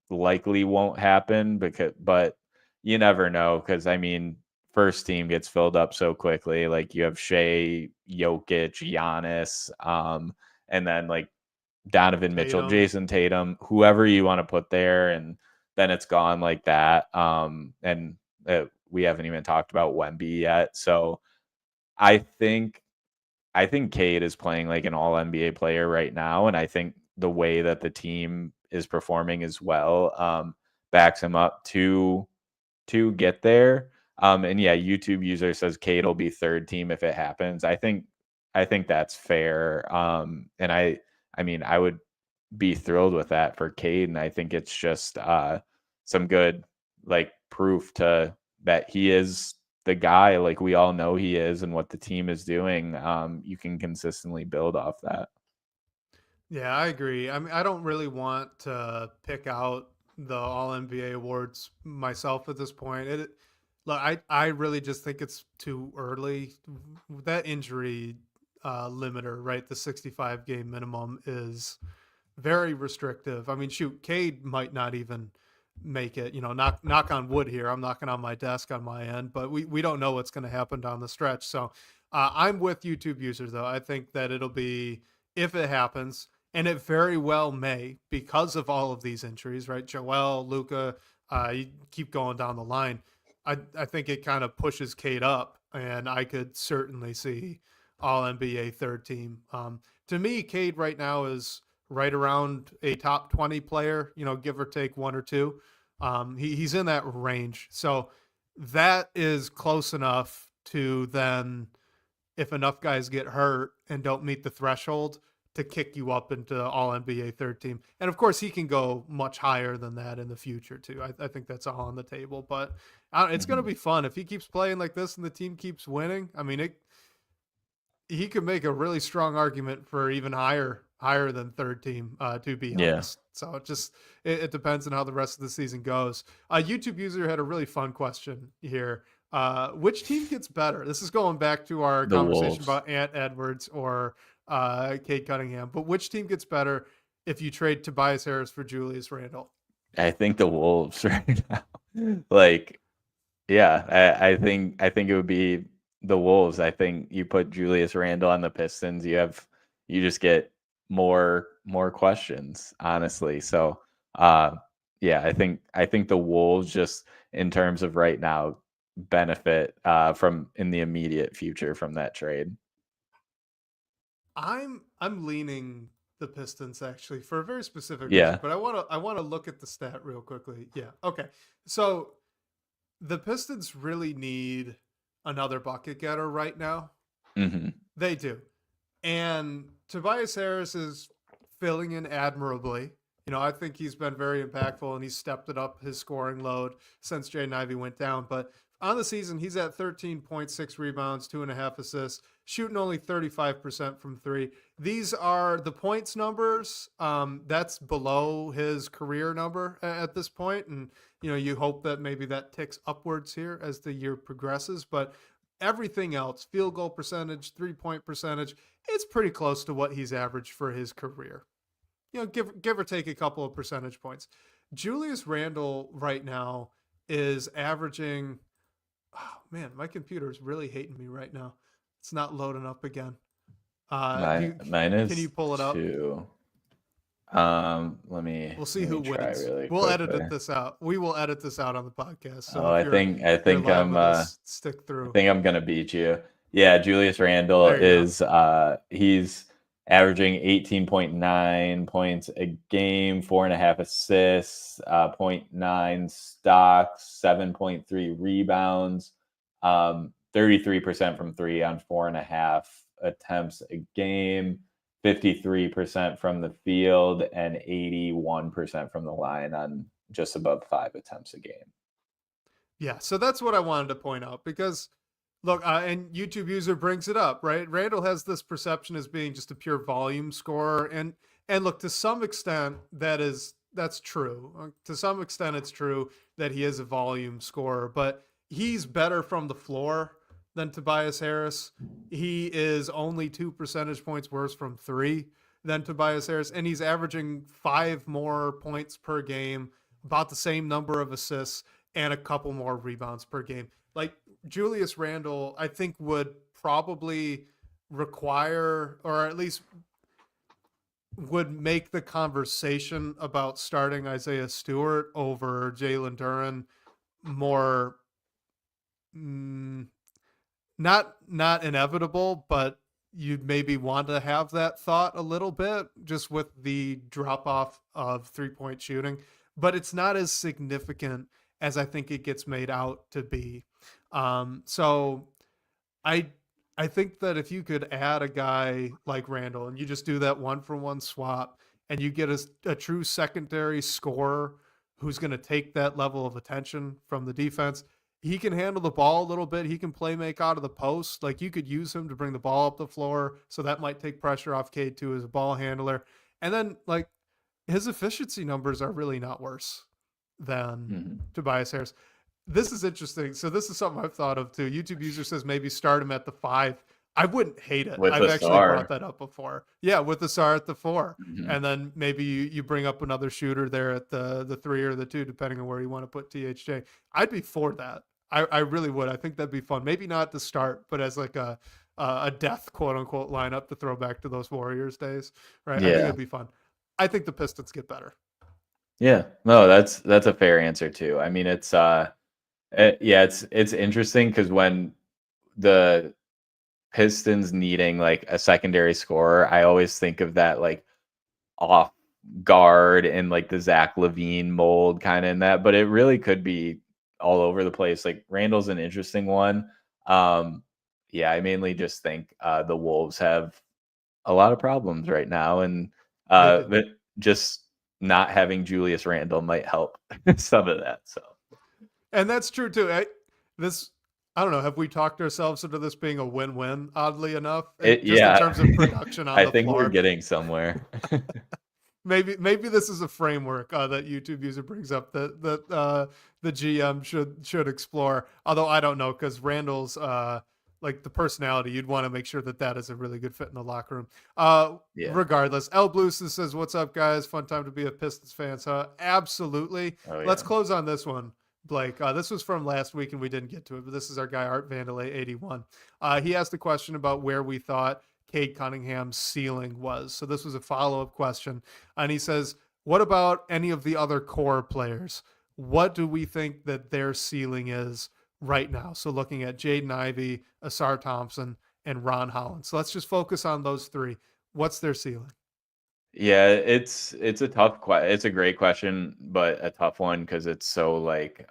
likely won't happen but you never know because I mean first team gets filled up so quickly. Like you have Shea, Jokic, Giannis, and then like Donovan Mitchell, Tatum. Jason Tatum, whoever you want to put there, and then it's gone like that. And we haven't even talked about Wemby yet. So I think Cade is playing like an all NBA player right now. And I think the way that the team is performing as well backs him up to get there. And yeah, YouTube user says Cade will be 3rd team if it happens. I think that's fair. And I mean, I would be thrilled with that for Cade. And I think it's just some good like proof to that he is the guy, like we all know he is, and what the team is doing. You can consistently build off that. Yeah, I agree. I mean, I don't really want to pick out the All NBA awards myself at this point. Look, I really just think it's too early. That injury limiter, right? The 65 game minimum is very restrictive. I mean, shoot, Cade might not even make it. You know, knock on wood here. I'm knocking on my desk on my end, but we don't know what's going to happen down the stretch. So I'm with YouTube users though. I think that it'll be if it happens, and it very well may because of all of these injuries, right? Joel, Luca, you keep going down the line. I think it kind of pushes Cade up, and I could certainly see All NBA 3rd team. To me, Cade right now is right around a top 20 player, you know, give or take 1 or 2. He's in that range. So that is close enough to then, if enough guys get hurt and don't meet the threshold, to kick you up into All NBA 3rd team. And of course, he can go much higher than that in the future, too. I think that's all on the table. But it's going to be fun if he keeps playing like this and the team keeps winning. I mean, he could make a really strong argument for even higher than third team, to be Yeah. honest. So it depends on how the rest of the season goes. A YouTube user had a really fun question here. Which team gets better? This is going back to our The conversation Wolves. about Ant Edwards or Cade Cunningham. But which team gets better if you trade Tobias Harris for Julius Randle? I think the Wolves right now. Like, yeah, I think it would be the Wolves. I think you put Julius Randle on the Pistons, you just get more questions, honestly. So, yeah, I think the Wolves, just in terms of right now, benefit from in the immediate future from that trade. I'm leaning the Pistons actually for a very specific Yeah. reason, but I want to look at the stat real quickly. Yeah. Okay. So the Pistons really need another bucket getter right now. Mm-hmm. They do. And Tobias Harris is filling in admirably. You know, I think he's been very impactful and he's stepped it up his scoring load since Jaden Ivey went down. But on the season, he's at 13.6 rebounds, 2.5 assists, shooting only 35% from three. These are the points numbers. That's below his career number at this point. And, you know, you hope that maybe that ticks upwards here as the year progresses. But everything else, field goal percentage, 3-point percentage, it's pretty close to what he's averaged for his career. You know, give or take a couple of percentage points. Julius Randle right now is averaging, oh man, my computer is really hating me right now. It's not loading up again. Mine can you pull it up? 2. We'll see who wins. We'll edit this out. We will edit this out on the podcast. So I think I'm stick through. I think I'm gonna beat you. Yeah, Julius Randle is he's averaging 18.9 points a game, 4.5 assists, 0.9 stocks, 7.3 rebounds, 33% from three on 4.5 attempts a game, 53% from the field, and 81% from the line on just above 5 attempts a game. Yeah, so that's what I wanted to point out because look, and YouTube user brings it up, right? Randle has this perception as being just a pure volume scorer, and look, to some extent that's true. To some extent, it's true that he is a volume scorer, but he's better from the floor than Tobias Harris. He is only 2 percentage points worse from three than Tobias Harris, and he's averaging 5 more points per game, about the same number of assists, and a couple more rebounds per game. Like Julius Randle, I think would probably require, or at least would make the conversation about starting Isaiah Stewart over Jalen Duren more, not inevitable, but you'd maybe want to have that thought a little bit just with the drop off of 3-point shooting, but it's not as significant as I think it gets made out to be. So I think that if you could add a guy like Randle and you just do that 1-for-1 swap and you get a true secondary scorer who's going to take that level of attention from the defense, he can handle the ball a little bit. He can play make out of the post. Like you could use him to bring the ball up the floor. So that might take pressure off Cade too as a ball handler. And then like his efficiency numbers are really not worse than Tobias Harris. This is interesting. So this is something I've thought of too. YouTube user says maybe start him at the 5. I wouldn't hate it. I've actually brought that up before. Yeah, with Ausar at the 4. And then maybe you bring up another shooter there at the 3 or the 2, depending on where you want to put THJ. I'd be for that. I really would. I think that'd be fun. Maybe not to start, but as like a death, quote unquote, lineup to throw back to those Warriors days. Right. Yeah. I think it'd be fun. I think the Pistons get better. Yeah. No, that's a fair answer too. I mean, it's interesting because when the Pistons needing like a secondary scorer, I always think of that like off guard and like the Zach LaVine mold kind of in that, but it really could be all over the place. Like Randle's an interesting one. Yeah, I mainly just think the Wolves have a lot of problems right now, and just not having Julius Randle might help some of that. So, and that's true too. I don't know. Have we talked ourselves into this being a win-win, oddly enough, just in Yeah, terms of production on I the think we're floor? getting somewhere. Maybe this is a framework that YouTube user brings up that the GM should explore. Although I don't know, because Randle's like the personality, you'd want to make sure that is a really good fit in the locker room. Yeah. Regardless, El Blues says, "What's up, guys? Fun time to be a Pistons fan." So absolutely. Oh Let's yeah. close on this one, Blake. This was from last week and we didn't get to it, but this is our guy Art Vandalay 81. He asked a question about where we thought Cade Cunningham's ceiling was. So this was a follow-up question. And he says, what about any of the other core players? What do we think that their ceiling is right now? So looking at Jaden Ivey, Ausar Thompson, and Ron Holland. So let's just focus on those three. What's their ceiling? Yeah, it's a it's a great question, but a tough one because it's so like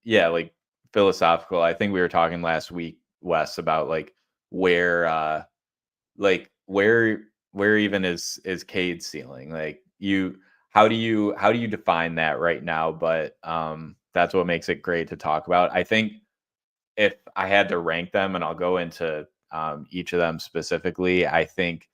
yeah, like philosophical. I think we were talking last week, Wes, about where like where even is Cade's ceiling? Like how do you define that right now? But that's what makes it great to talk about. I think if I had to rank them, and I'll go into each of them specifically, I think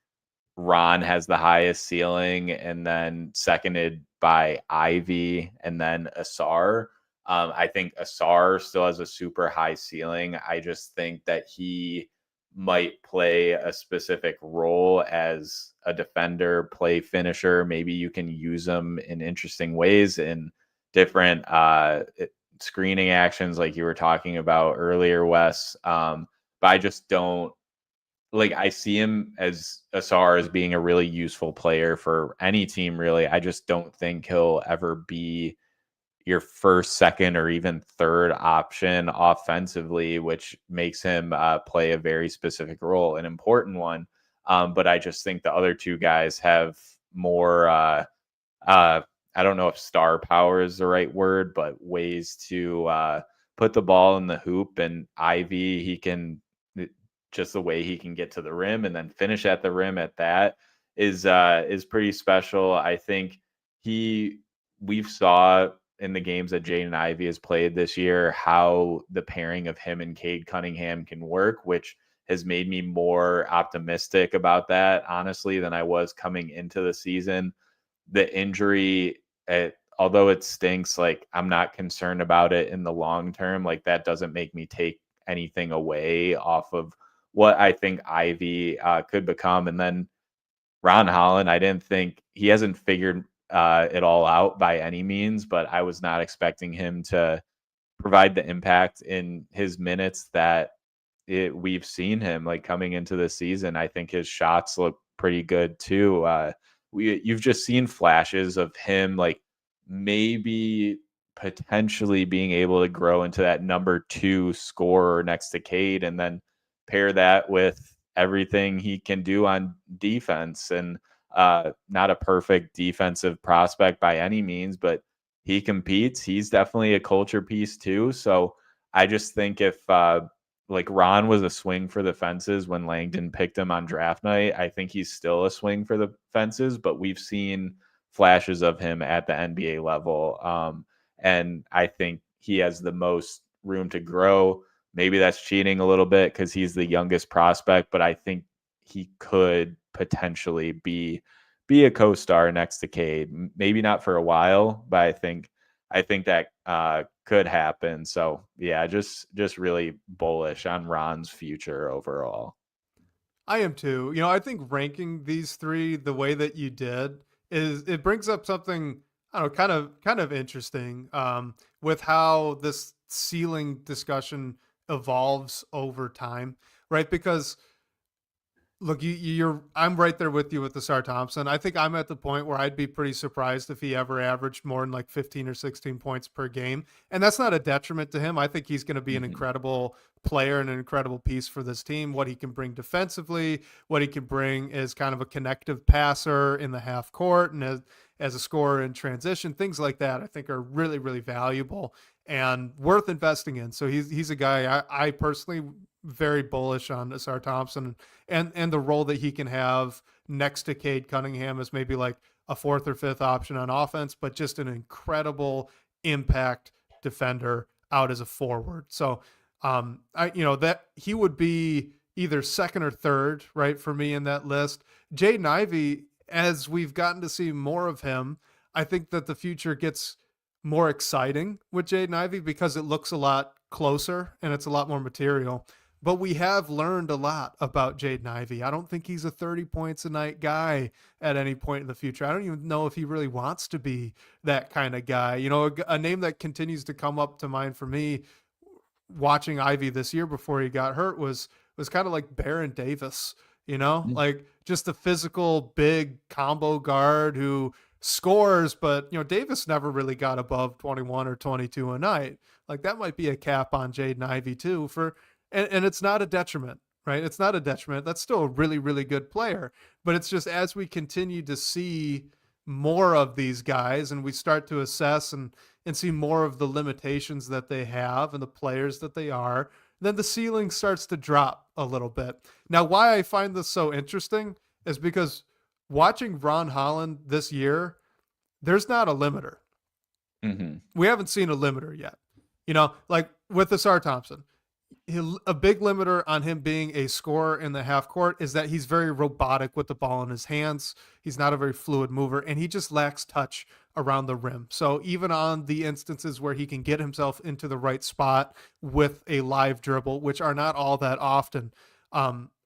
Ron has the highest ceiling, and then seconded by Ivy, and then Ausar. I think Ausar still has a super high ceiling. I just think that he might play a specific role as a defender, play finisher. Maybe you can use him in interesting ways in different screening actions, like you were talking about earlier, Wes. But I just don't I see him as Ausar as being a really useful player for any team, really. I just don't think he'll ever be your first, second, or even third option offensively, which makes him play a very specific role, an important one. But I just think the other two guys have more, I don't know if star power is the right word, but ways to put the ball in the hoop. And Ivy, he can just the way he can get to the rim and then finish at the rim at that is pretty special. I think we've saw in the games that Jaden Ivey has played this year how the pairing of him and Cade Cunningham can work, which has made me more optimistic about that, honestly, than I was coming into the season. The injury, although it stinks, I'm not concerned about it in the long term. That doesn't make me take anything away off of what I think Ivy could become. And then Ron Holland, I didn't think he hasn't figured it all out by any means, but I was not expecting him to provide the impact in his minutes that we've seen him coming into the season. I think his shots look pretty good too. You've just seen flashes of him maybe potentially being able to grow into that number 2 scorer next to Cade, and then pair that with everything he can do on defense. And not a perfect defensive prospect by any means, but he competes. He's definitely a culture piece too. So I just think if Ron was a swing for the fences when Langdon picked him on draft night, I think he's still a swing for the fences, but we've seen flashes of him at the NBA level. And I think he has the most room to grow. Maybe that's cheating a little bit because he's the youngest prospect, but I think he could potentially be a co-star next to Cade. Maybe not for a while, but I think that could happen. So yeah, just really bullish on Ron's future overall. I am too. I think ranking these three the way that you did is it brings up something I don't know, kind of interesting with how this ceiling discussion evolves over time, right? Because look, I'm right there with you with the Ausar Thompson. I think I'm at the point where I'd be pretty surprised if he ever averaged more than 15 or 16 points per game. And that's not a detriment to him. I think he's going to be an incredible player and an incredible piece for this team. What he can bring defensively, what he can bring as kind of a connective passer in the half court and as a scorer in transition, things like that, I think are really, really valuable and worth investing in. So he's a guy I personally very bullish on Ausar Thompson and the role that he can have next to Cade Cunningham as maybe a fourth or fifth option on offense, but just an incredible impact defender out as a forward. So That he would be either second or third, right, for me in that list. Jaden Ivey, as we've gotten to see more of him, I think that the future gets more exciting with Jaden Ivey because it looks a lot closer and it's a lot more material. But we have learned a lot about Jaden Ivey. I don't think he's a 30 points a night guy at any point in the future. I don't even know if he really wants to be that kind of guy. A name that continues to come up to mind for me watching Ivy this year before he got hurt was kind of like Baron Davis, like just a physical big combo guard who scores, but Davis never really got above 21 or 22 a night. Like that might be a cap on Jaden Ivey too and it's not a detriment, right? It's not a detriment. That's still a really, really good player, but it's just as we continue to see more of these guys and we start to assess and see more of the limitations that they have and the players that they are, then the ceiling starts to drop a little bit. Now, why I find this so interesting is because watching Ron Holland this year, there's not a limiter. Mm-hmm. We haven't seen a limiter yet. Like with Ausar Thompson, a big limiter on him being a scorer in the half court is that he's very robotic with the ball in his hands. He's not a very fluid mover, and he just lacks touch around the rim. So even on the instances where he can get himself into the right spot with a live dribble, which are not all that often,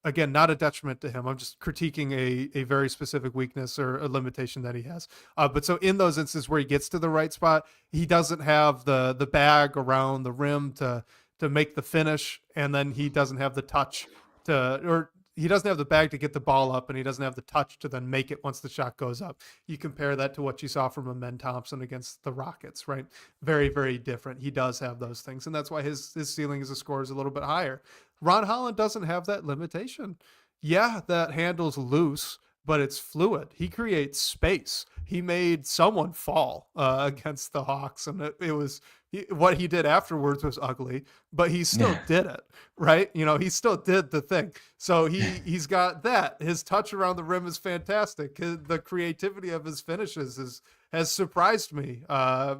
again, not a detriment to him. I'm just critiquing a very specific weakness or a limitation that he has. But so in those instances where he gets to the right spot, he doesn't have the bag around the rim to make the finish, and then he doesn't have the touch or he doesn't have the bag to get the ball up, and he doesn't have the touch to then make it once the shot goes up. You compare that to what you saw from Amen Thompson against the Rockets, right? Very, very different. He does have those things, and that's why his ceiling as a scorer is a little bit higher. Ron Holland doesn't have that limitation. Yeah, that handle's loose, but it's fluid. He creates space. He made someone fall against the Hawks, and it was what he did afterwards was ugly, but he still did it, right? He still did the thing. So he's got that. His touch around the rim is fantastic. The creativity of his finishes has surprised me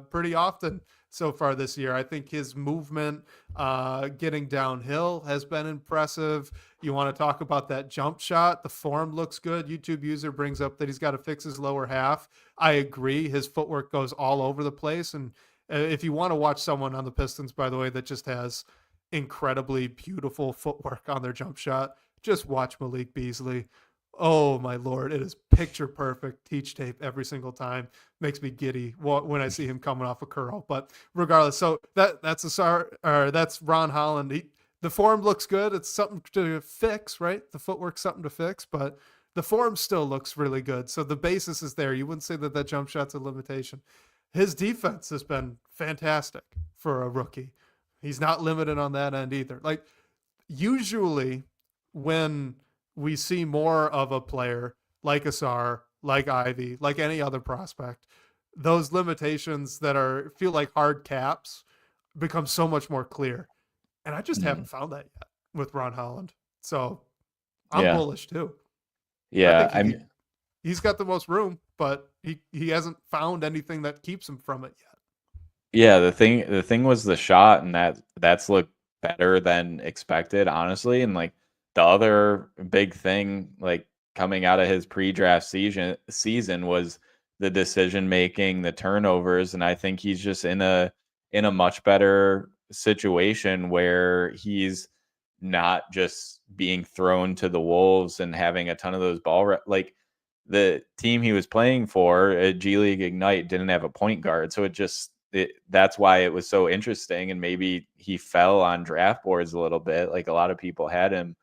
pretty often so far this year. I think his movement getting downhill has been impressive. You want to talk about that jump shot? The form looks good. YouTube user brings up that he's got to fix his lower half. I agree. His footwork goes all over the place. And if you want to watch someone on the Pistons, by the way, that just has incredibly beautiful footwork on their jump shot, just watch Malik Beasley. Oh my Lord, it is picture perfect. Teach tape every single time. Makes me giddy when I see him coming off a curl. But regardless, so that's Ron Holland. The form looks good. It's something to fix, right? The footwork's something to fix, but the form still looks really good. So the basis is there. You wouldn't say that jump shot's a limitation. His defense has been fantastic for a rookie. He's not limited on that end either. Like usually when we see more of a player like Ausar, like Ivy, like any other prospect, those limitations that feel like hard caps become so much more clear. And I just haven't found that yet with Ron Holland. So I'm bullish too. Yeah. He's got the most room, but he hasn't found anything that keeps him from it yet. Yeah, the thing was the shot, and that's looked better than expected, honestly. And like the other big thing, like coming out of his pre-draft season was the decision making, the turnovers, and I think he's just in a much better situation where he's not just being thrown to the wolves and having a ton of those like the team he was playing for at G League Ignite didn't have a point guard, so that's why it was so interesting. And maybe he fell on draft boards a little bit. Like a lot of people had him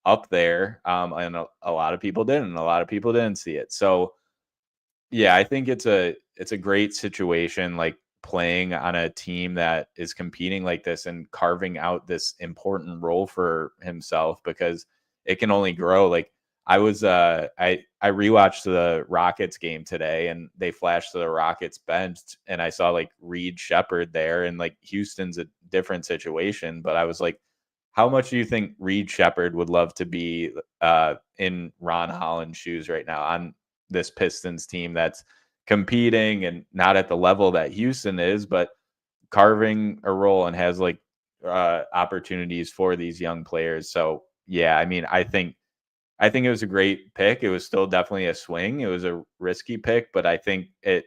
up there, and a lot of people didn't. And a lot of people didn't see it. So yeah, I think it's a great situation, like playing on a team that is competing like this and carving out this important role for himself, because it can only grow. Like I rewatched the Rockets game today, and they flashed to the Rockets bench, and I saw like Reed Shepherd there, and like Houston's a different situation, but I was like, how much do you think Reed Shepherd would love to be in Ron Holland's shoes right now on this Pistons team that's competing and not at the level that Houston is, but carving a role and has like opportunities for these young players. So yeah, I mean, I think it was a great pick. It was still definitely a swing. It was a risky pick, but I think it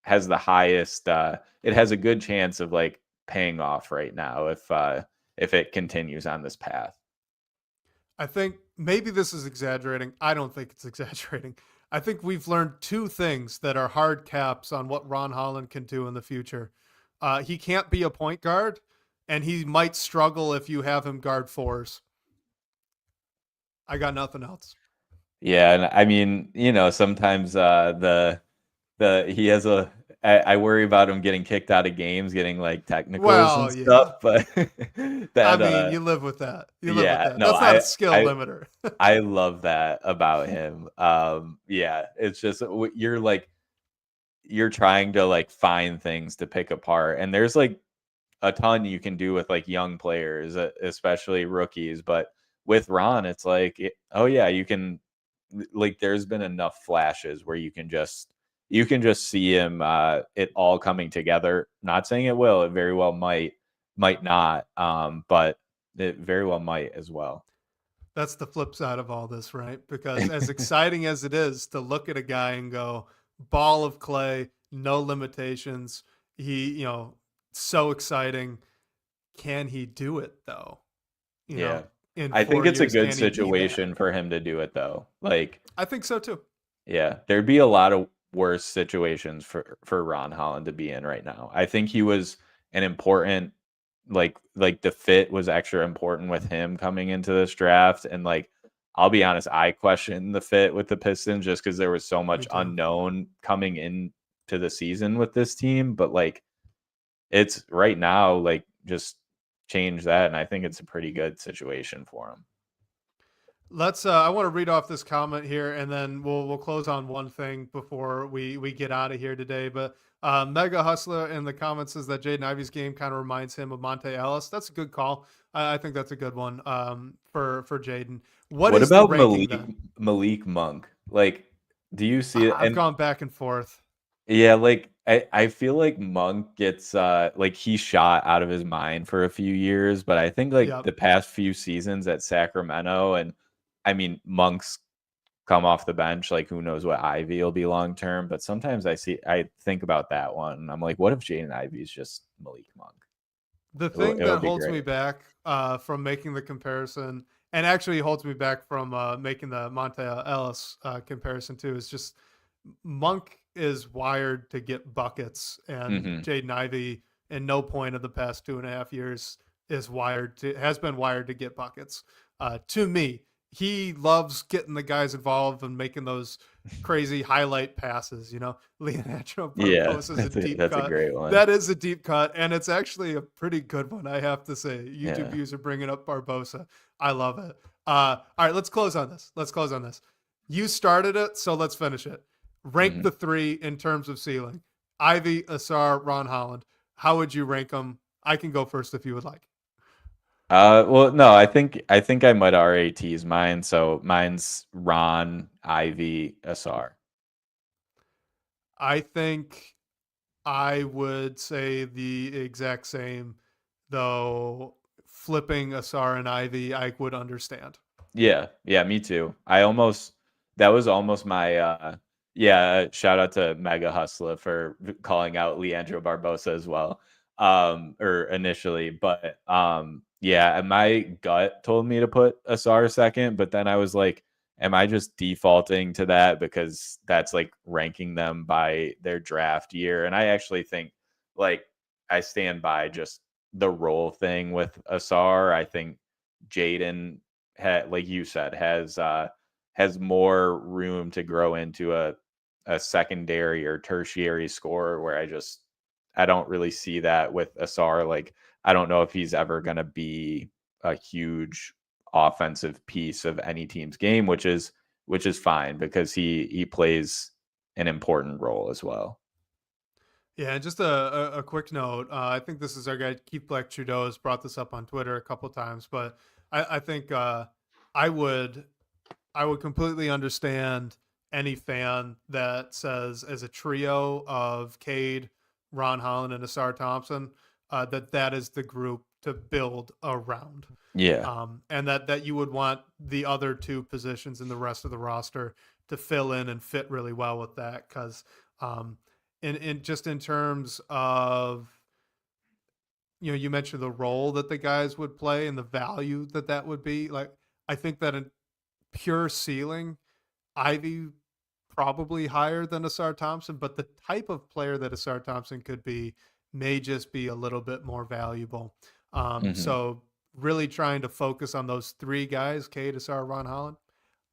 has the highest. It has a good chance of like paying off right now if it continues on this path. I think maybe this is exaggerating. I don't think it's exaggerating. I think we've learned two things that are hard caps on what Ron Holland can do in the future. He can't be a point guard, and he might struggle if you have him guard fours. I got nothing else. Yeah, and I mean, sometimes he has I worry about him getting kicked out of games, getting like technicals and Well, yeah. stuff, but I mean, you live with that. You live with yeah, that. no, That's not a skill limiter. I love that about him. Yeah, it's just you're trying to like find things to pick apart, and there's like a ton you can do with like young players, especially rookies. But with Ron, it's like, oh yeah, you can like. There's been enough flashes where you can just see him, it all coming together. Not saying it will. It very well might not. But it very well might as well. That's the flip side of all this, right? Because as exciting as it is to look at a guy and go, ball of clay, no limitations. He, so exciting. Can he do it though? Yeah. In I think 4 it's a years, good can he be that? situation for him to do it though. Like, I think so too. yeah, there'd be a lot of worse situations for Ron Holland to be in right now. I think he was an important, like the fit was extra important with him coming into this draft. And like, I'll be honest, I questioned the fit with the Pistons just because there was so much unknown coming into the season with this team. But like, it's right now, like, just change that, and I think it's a pretty good situation for him. Let's I want to read off this comment here, and then we'll close on one thing before we get out of here today. But Mega Hustler in the comments says that Jaden Ivey's game kind of reminds him of Monte Ellis. That's a good call. I think that's a good one for Jaden. What is about the ranking, Malik Monk? Like, do you see it? I've gone back and forth. Yeah, like I feel like Monk gets like he shot out of his mind for a few years, but I think like the past few seasons at Sacramento, and I mean Monk's come off the bench, like who knows what Ivy will be long term, but sometimes I think about that one and I'm like, what if Jaden Ivey's just Malik Monk? The thing that holds me back from making the comparison, and actually holds me back from making the Monte Ellis comparison too, is just Monk is wired to get buckets, and Jaden Ivey, in no point of the past 2.5 years, has been wired to get buckets. To me, he loves getting the guys involved and making those crazy highlight passes. Leandro Barbosa is a deep cut. A great one. That is a deep cut, and it's actually a pretty good one, I have to say. YouTube views are bringing up Barbosa. I love it. All right, let's close on this. You started it, so let's finish it. Rank the three in terms of ceiling: Ivy, Ausar, Ron Holland. How would you rank them? I can go first if you would like. Well, no, I think I might already tease mine. So mine's Ron, Ivy, Ausar. I think I would say the exact same, though flipping Ausar and Ivy, I would understand. Yeah, me too. That was almost my shout out to Mega Hustler for calling out Leandro Barbosa as well. Or initially, but yeah, my gut told me to put Ausar second, but then I was like, am I just defaulting to that because that's like ranking them by their draft year? And I actually think like I stand by just the role thing with Ausar. I think Jaden, like you said, has more room to grow into a secondary or tertiary scorer where I don't really see that with Ausar. Like, I don't know if he's ever going to be a huge offensive piece of any team's game, which is fine because he plays an important role as well. Yeah, and just a quick note. I think this is our guy Keith Black Trudeau has brought this up on Twitter a couple times, but I think I would completely understand any fan that says as a trio of Cade, Ron Holland, and Ausar Thompson, that is the group to build around. Yeah. And that you would want the other two positions in the rest of the roster to fill in and fit really well with that. Because in just in terms of, you mentioned the role that the guys would play and the value that would be. Like, I think that in pure ceiling, Ivy probably higher than Ausar Thompson, but the type of player that Ausar Thompson could be may just be a little bit more valuable. So really trying to focus on those three guys, Cade, Ausar, Ron Holland,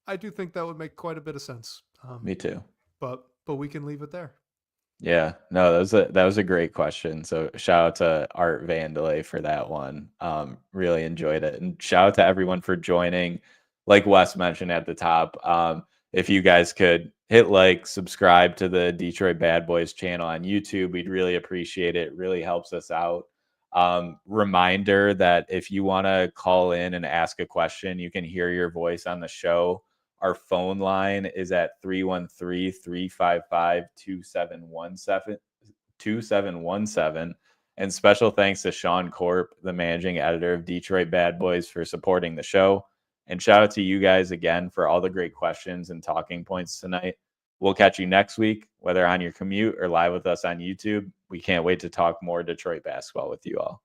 I do think that would make quite a bit of sense. Me too. But we can leave it there. Yeah, no, that was a great question. So shout out to Art Vandalay for that one. Really enjoyed it, and shout out to everyone for joining. Like Wes mentioned at the top, if you guys could hit like, subscribe to the Detroit Bad Boys channel on YouTube, we'd really appreciate it. It really helps us out. Reminder that if you want to call in and ask a question, you can hear your voice on the show. Our phone line is at 313-355-2717. And special thanks to Sean Corp, the managing editor of Detroit Bad Boys, for supporting the show. And shout out to you guys again for all the great questions and talking points tonight. We'll catch you next week, whether on your commute or live with us on YouTube. We can't wait to talk more Detroit basketball with you all.